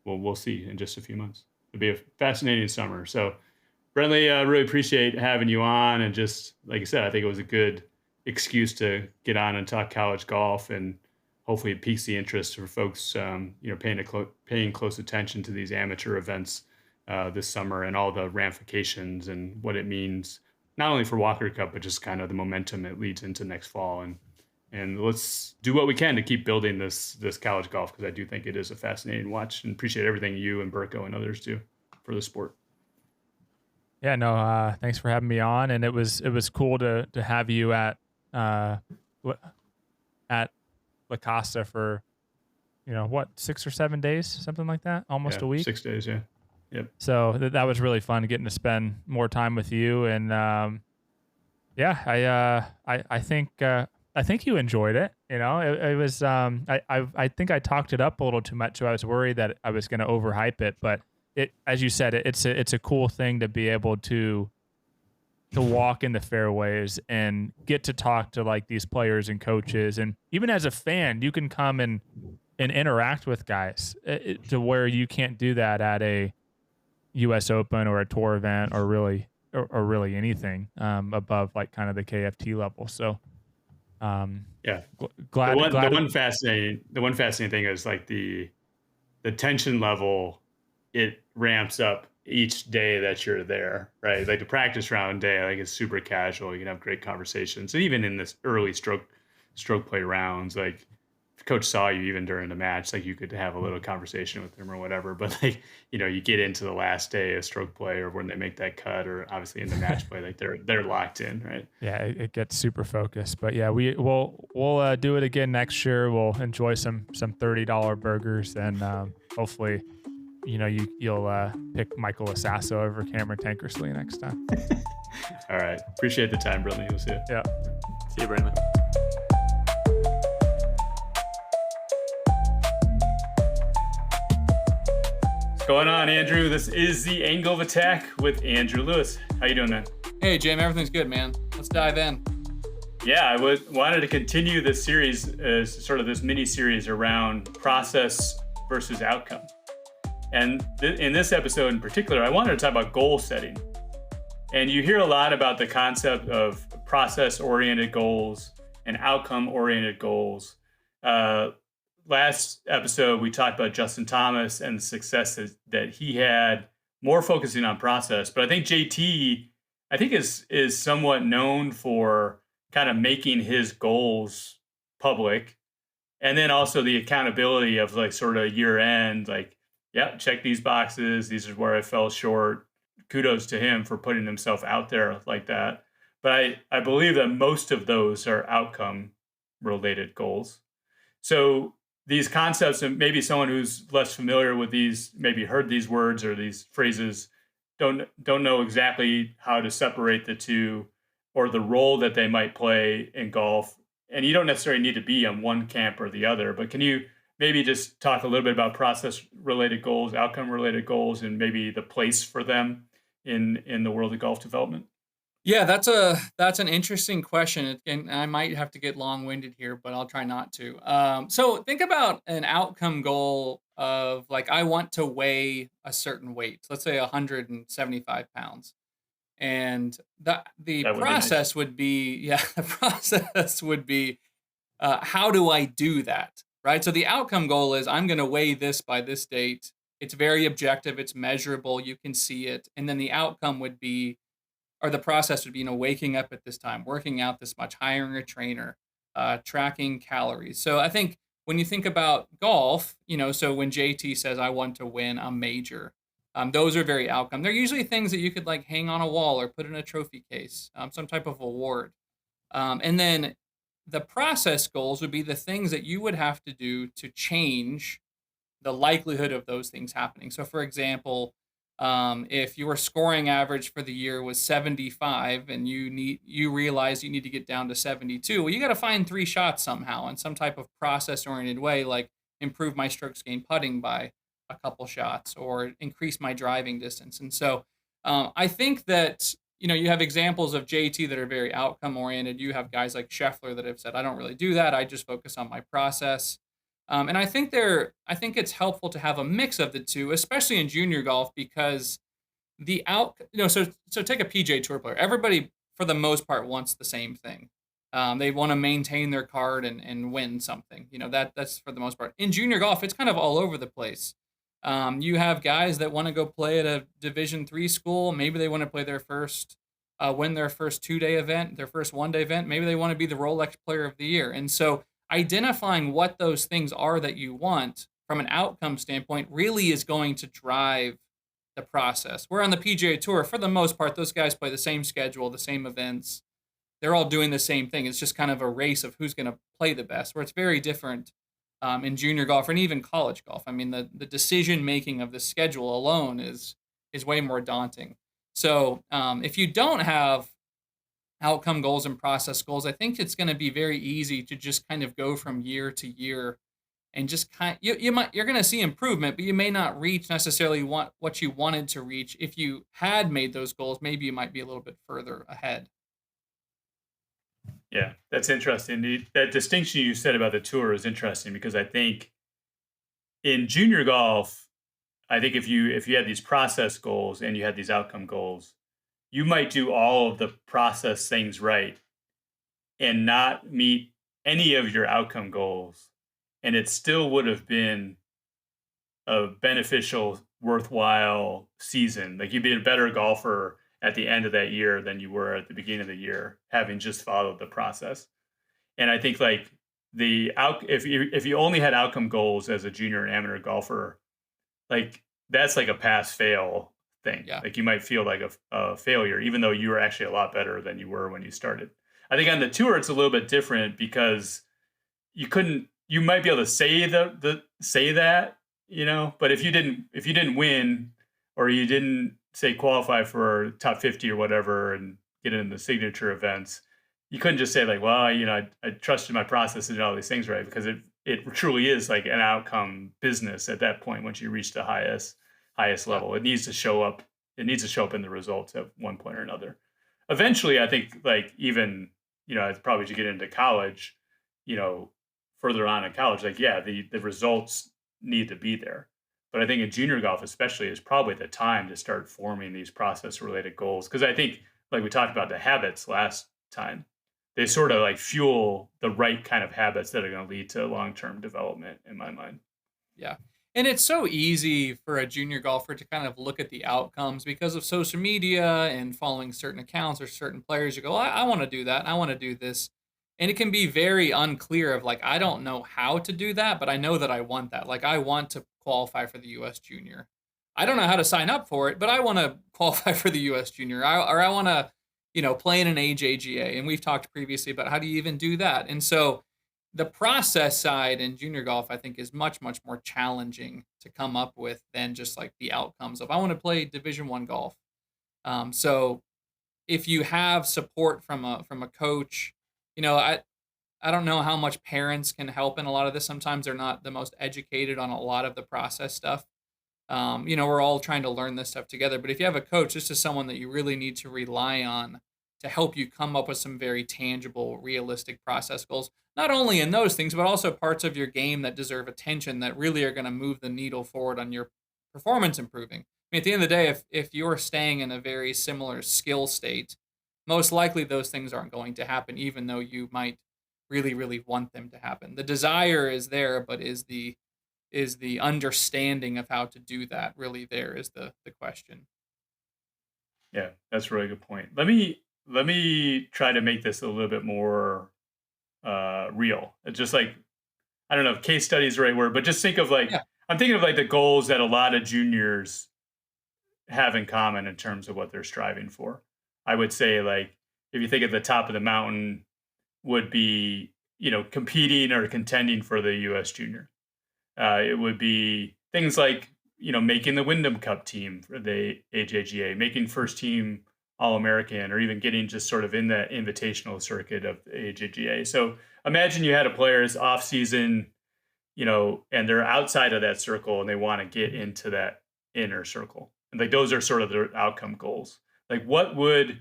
we'll see in just a few months. It'll be a fascinating summer. So, Brentley, I really appreciate having you on. And just, like I said, I think it was a good excuse to get on and talk college golf. And hopefully it piques the interest for folks, paying close attention to these amateur events this summer and all the ramifications and what it means, not only for Walker Cup, but just kind of the momentum it leads into next fall. And let's do what we can to keep building this college golf, because I do think it is a fascinating watch, and appreciate everything you and Burko and others do for the sport. Yeah, no, thanks for having me on. And it was cool to have you at La Costa for, 6 or 7 days, something like that, almost a week. 6 days, yeah. Yep. So that was really fun getting to spend more time with you. And I think you enjoyed it. It was I think I talked it up a little too much, so I was worried that I was going to overhype it. But it, as you said, it's a cool thing to be able to walk in the fairways and get to talk to like these players and coaches, and even as a fan, you can come and interact with guys to where you can't do that at a U.S. Open or a tour event or really anything above like kind of the KFT level. So glad. The one fascinating thing is like the tension level. It ramps up each day that you're there, right? Like the practice round day, like it's super casual. You can have great conversations, and even in this early stroke play rounds, like if coach saw you even during the match, like you could have a little conversation with him or whatever. But like, you get into the last day of stroke play or when they make that cut, or obviously in the match play, like they're locked in, right? Yeah, it gets super focused. But yeah, we'll do it again next year. We'll enjoy some $30 burgers, and hopefully, you'll pick Michael Assasso over Cameron Tankersley next time. All right, appreciate the time, Brentley. We'll see you. Yeah, see you, Brentley. What's going on, Andrew? This is the Angle of Attack with Andrew Lewis. How you doing, man? Hey, Jim. Everything's good, man. Let's dive in. Yeah, I wanted to continue this series, sort of this mini series around process versus outcome. And in this episode in particular, I wanted to talk about goal setting. And you hear a lot about the concept of process-oriented goals and outcome-oriented goals. Last episode, we talked about Justin Thomas and the success that he had, more focusing on process. But I think JT, is somewhat known for kind of making his goals public. And then also the accountability of like sort of year end, like, yeah, check these boxes. These are where I fell short. Kudos to him for putting himself out there like that. But I believe that most of those are outcome related goals. So these concepts, and maybe someone who's less familiar with these, maybe heard these words or these phrases, don't know exactly how to separate the two or the role that they might play in golf. And you don't necessarily need to be on one camp or the other, but can you maybe just talk a little bit about process-related goals, outcome-related goals, and maybe the place for them in the world of golf development? Yeah, that's an interesting question, and I might have to get long-winded here, but I'll try not to. So think about an outcome goal of like I want to weigh a certain weight, let's say 175 pounds, and the That would be nice. process would be the process would be how do I do that, right? So the outcome goal is I'm going to weigh this by this date. It's very objective, it's measurable, you can see it, and then the outcome would be or the process would be, waking up at this time, working out this much, hiring a trainer, tracking calories. So I think when you think about golf, so when JT says, I want to win a major, those are very outcome. They're usually things that you could like hang on a wall or put in a trophy case, some type of award. And then the process goals would be the things that you would have to do to change the likelihood of those things happening. So, for example, if your scoring average for the year was 75 and you realize you need to get down to 72, well, you got to find 3 shots somehow in some type of process oriented way, like improve my strokes gained putting by a couple shots or increase my driving distance. And so, I think that you have examples of JT that are very outcome oriented. You have guys like Scheffler that have said, I don't really do that. I just focus on my process. And I think it's helpful to have a mix of the two, especially in junior golf, because so take a PJ Tour player. Everybody, for the most part, wants the same thing. They want to maintain their card and win something. That's for the most part. In junior golf, it's kind of all over the place. You have guys that want to go play at a Division III school. Maybe they want to play win their first 2-day event, their first 1-day event. Maybe they want to be the Rolex Player of the Year. And so identifying what those things are that you want from an outcome standpoint really is going to drive the process. Where on the PGA Tour, for the most part, those guys play the same schedule, the same events. They're all doing the same thing. It's just kind of a race of who's going to play the best, where it's very different in junior golf and even college golf. I mean, the decision making of the schedule alone is way more daunting. So if you don't have outcome goals and process goals, I think it's going to be very easy to just kind of go from year to year and just you're going to see improvement, but you may not reach necessarily what you wanted to reach. If you had made those goals, maybe you might be a little bit further ahead. Yeah, that's interesting. That distinction you said about the tour is interesting because I think in junior golf, I think if you had these process goals and you had these outcome goals, you might do all of the process things right and not meet any of your outcome goals, and it still would have been a beneficial, worthwhile season. Like you'd be a better golfer at the end of that year than you were at the beginning of the year, having just followed the process. And I think like if you only had outcome goals as a junior and amateur golfer, like that's like a pass fail thing. Yeah. Like you might feel like a failure, even though you were actually a lot better than you were when you started. I think on the tour it's a little bit different because you might be able to say that, but if you didn't win or you didn't say qualify for top 50 or whatever and get in the signature events, you couldn't just say like, well, I trusted my process and did all these things right, because it truly is like an outcome business at that point. Once you reach the highest level, it needs to show up. It needs to show up in the results at one point or another. Eventually, I think like even, probably to get into college, further on in college, like, yeah, the results need to be there. But I think in junior golf, especially, is probably the time to start forming these process related goals. Because I think, like we talked about the habits last time, they sort of like fuel the right kind of habits that are going to lead to long-term development in my mind. Yeah. And it's so easy for a junior golfer to kind of look at the outcomes because of social media and following certain accounts or certain players. You go, I want to do that. I want to do this. And it can be very unclear of like, I don't know how to do that, but I know that I want that. Like I want to qualify for the U.S. Junior. I don't know how to sign up for it, but I want to qualify for the U.S. Junior. I want to, play in an AJGA. And we've talked previously about how do you even do that? And so the process side in junior golf, I think, is much, much more challenging to come up with than just like the outcomes of I want to play Division I golf. So if you have support from a coach, I don't know how much parents can help in a lot of this. Sometimes they're not the most educated on a lot of the process stuff. We're all trying to learn this stuff together. But if you have a coach, this is someone that you really need to rely on to help you come up with some very tangible, realistic process goals, not only in those things, but also parts of your game that deserve attention that really are going to move the needle forward on your performance improving. I mean, at the end of the day, if you're staying in a very similar skill state, most likely those things aren't going to happen, even though you might really, really want them to happen. The desire is there, but is the understanding of how to do that really there is the question. Yeah, that's a really good point. Let me try to make this a little bit more real. It's just like, I don't know if case study is the right word, but just think of like, Yeah. I'm thinking of like the goals that a lot of juniors have in common in terms of what they're striving for. I would say, like, if you think at the top of the mountain would be, competing or contending for the U.S. junior. It would be things like, making the Wyndham Cup team for the AJGA, making first team All-American, or even getting just sort of in that invitational circuit of the AJGA. So imagine you had a player's off season, and they're outside of that circle and they want to get into that inner circle. And like, those are sort of their outcome goals. Like, what would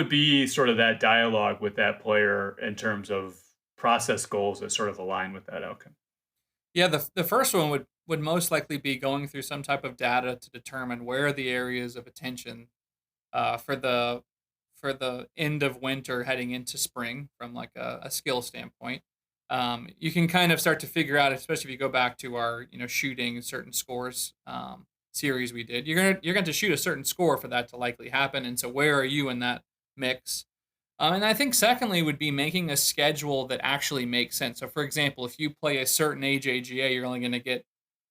be sort of that dialogue with that player in terms of process goals that sort of align with that outcome? Yeah, the first one would most likely be going through some type of data to determine where are the areas of attention for the end of winter heading into spring from like a skill standpoint. You can kind of start to figure out, especially if you go back to our shooting certain scores series we did. You're going to shoot a certain score for that to likely happen, and so where are you in that mix? And I think secondly would be making a schedule that actually makes sense. So for example, if you play a certain AJGA, you're only going to get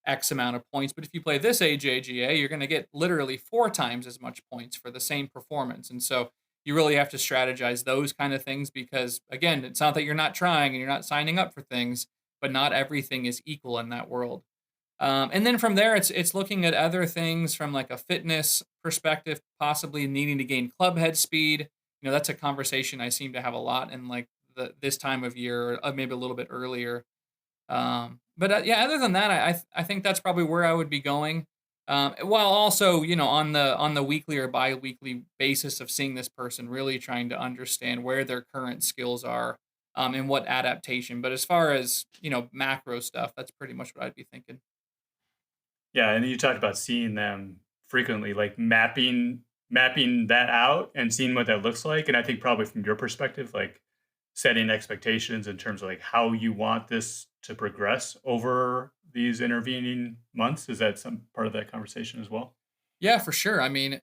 X amount of points. But if you play this AJGA, you're going to get literally 4 times as much points for the same performance. And so you really have to strategize those kind of things because, again, it's not that you're not trying and you're not signing up for things, but not everything is equal in that world. And then from there, it's looking at other things from like a fitness perspective, possibly needing to gain club head speed. That's a conversation I seem to have a lot in like this time of year, or maybe a little bit earlier. But yeah, other than that, I think that's probably where I would be going. While also, on the weekly or bi-weekly basis of seeing this person, really trying to understand where their current skills are, and what adaptation. But as far as macro stuff, that's pretty much what I'd be thinking. Yeah, and you talked about seeing them frequently, like mapping that out and seeing what that looks like. And I think probably from your perspective, like setting expectations in terms of like how you want this to progress over these intervening months. Is that some part of that conversation as well? Yeah, for sure. I mean,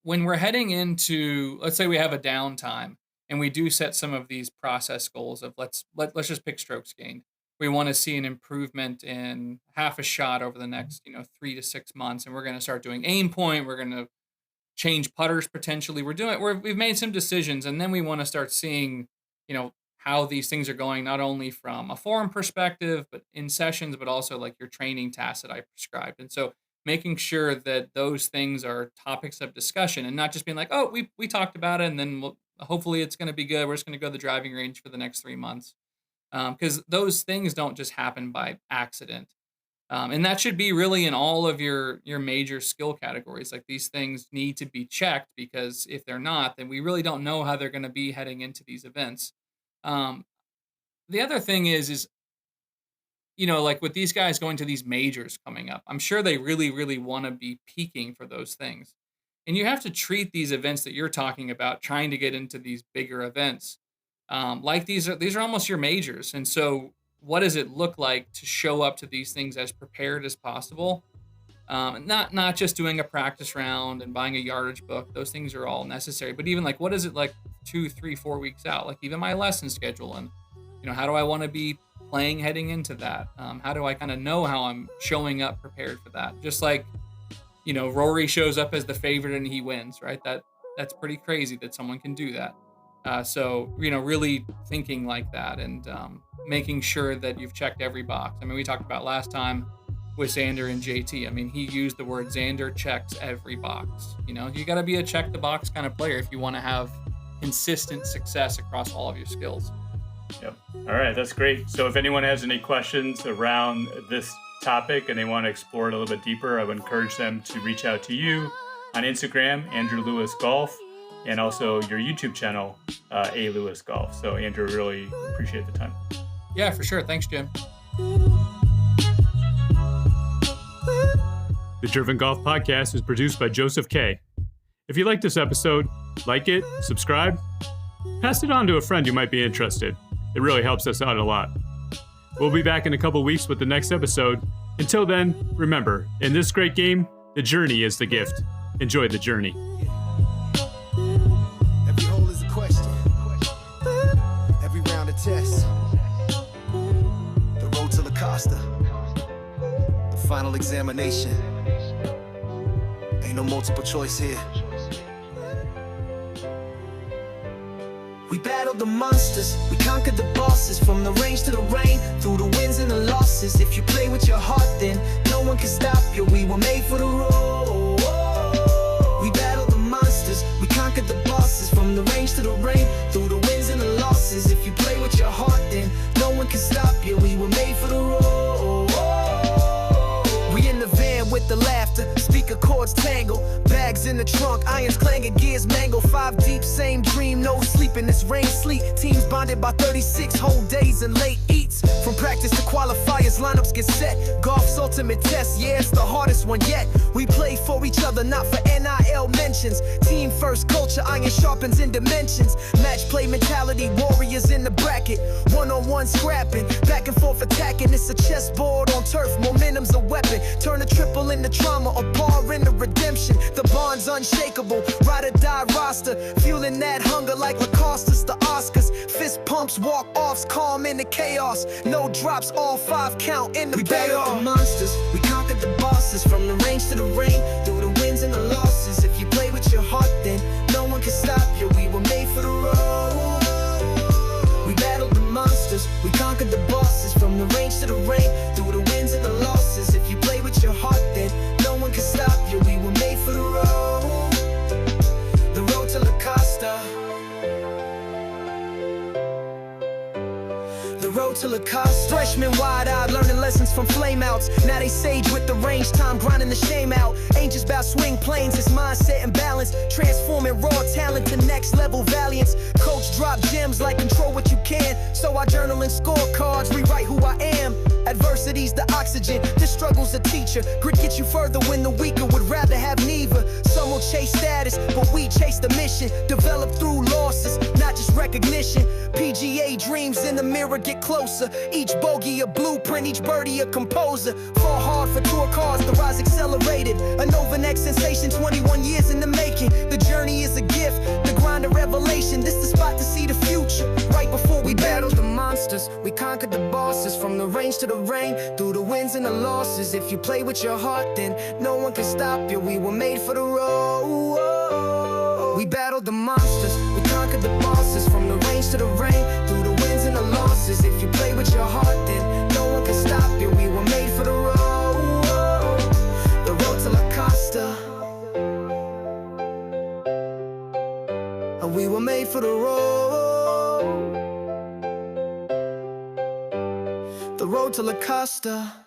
when we're heading into, let's say we have a downtime and we do set some of these process goals of let's just pick strokes gained. We want to see an improvement in half a shot over the next 3 to 6 months, and we're going to start doing aim point. We're going to change putters potentially. We've made some decisions, and then we want to start seeing how these things are going, not only from a form perspective, but in sessions, but also like your training tasks that I prescribed. And so making sure that those things are topics of discussion and not just being like, oh, we talked about it and then hopefully it's going to be good. We're just going to go to the driving range for the next 3 months. Because those things don't just happen by accident. And that should be really in all of your major skill categories. Like these things need to be checked because if they're not, then we really don't know how they're going to be heading into these events. Um, the other thing is like with these guys going to these majors coming up, I'm sure they really, really want to be peaking for those things. And you have to treat these events that you're talking about, trying to get into these bigger events, like these are almost your majors. And so, what does it look like to show up to these things as prepared as possible? Not just doing a practice round and buying a yardage book. Those things are all necessary. But even like, what is it like 2, 3, 4 weeks out? Like even my lesson schedule and how do I want to be playing heading into that? How do I kind of know how I'm showing up prepared for that? Just like Rory shows up as the favorite and he wins, right? That's pretty crazy that someone can do that. So really thinking like that and making sure that you've checked every box. I mean, we talked about last time with Xander and JT. I mean, he used the word Xander checks every box. You got to be a check the box kind of player if you want to have consistent success across all of your skills. Yep. All right, that's great. So if anyone has any questions around this topic and they want to explore it a little bit deeper, I would encourage them to reach out to you on Instagram, Andrew Lewis Golf, and also your YouTube channel, A. Lewis Golf. So Andrew, really appreciate the time. Yeah, for sure. Thanks, Jim. The Driven Golf Podcast is produced by Joseph K. If you like this episode, like it, subscribe, pass it on to a friend who might be interested. It really helps us out a lot. We'll be back in a couple weeks with the next episode. Until then, remember, in this great game, the journey is the gift. Enjoy the journey. Every hole is a question. Every round a test. The road to La Costa. The final examination. Ain't no multiple choice here. We battled the monsters, we conquered the bosses. From the range to the rain, through the wins and the losses. If you play with your heart, then no one can stop you. We were made for the road. We battled the monsters, we conquered the bosses. From the range to the rain, through the wins and the losses. If you play with your heart, then no one can stop you. We were made for the road. We in the van with the laughter, speaker chords tangle, bags in the trunk, irons clanging, gears mangle. 5 deep, same dream, no sleeping. This rain, sleet, teams bonded by 36 whole days and late eats. From practice to qualifiers, lineups get set. Golf's ultimate test, yeah, it's the hardest one yet. We play for each other, not for NIL mentions. Team first culture, iron sharpens in dimensions. Match play mentality, warriors in the bracket. One-on-one scrapping, back and forth attacking. It's a chessboard on turf, momentum's a weapon. Turn a triple into trauma, a par into redemption. The bond's unshakable, ride or die roster. Fueling that hunger like La Costa's the Oscars. Fist pumps, walk-offs, calm in the chaos. No drops, all 5 count in the payoff. We battled the monsters, we conquered the bosses. From the range to the rain, through the wins and the losses. If you play with your heart, then no one can stop you. We were made for the road. We battled the monsters, we conquered the bosses. From the range to the rain, through the wins and the losses. If you play with your heart, then no one can stop you. We were made for the road. The road to La Costa. The road to La Costa. Freshmen wide-eyed, learning lessons from flameouts. Now they sage with the range time, grinding the shame out. Ain't just about swing planes, it's mindset and balance. Transforming raw talent to next level valiance. Coach drop gems like control what you can. So I journal in scorecards, rewrite who I am. Adversity's the oxygen, this struggle's a teacher. Grit gets you further when the weaker would rather have neither. Some will chase status, but we chase the mission. Develop through losses, not just recognition. PGA dreams in the mirror get closer. Each bogey a blueprint, each birdie a composer. Fall hard for tour cars, the rise accelerated. An overnight sensation, 21 years in the making. The journey is a gift, the grind a revelation. This the spot to see the future, right before we battled the monsters. We conquered the bosses, from the range to the rain, through the wins and the losses. If you play with your heart, then no one can stop you. We were made for the road. We battled the monsters, we conquered the bosses. From the range to the rain, through the wins and the losses. If you play with your heart, then no one can stop you. We were made for the road. The road to La Costa. And we were made for the road. The road to La Costa.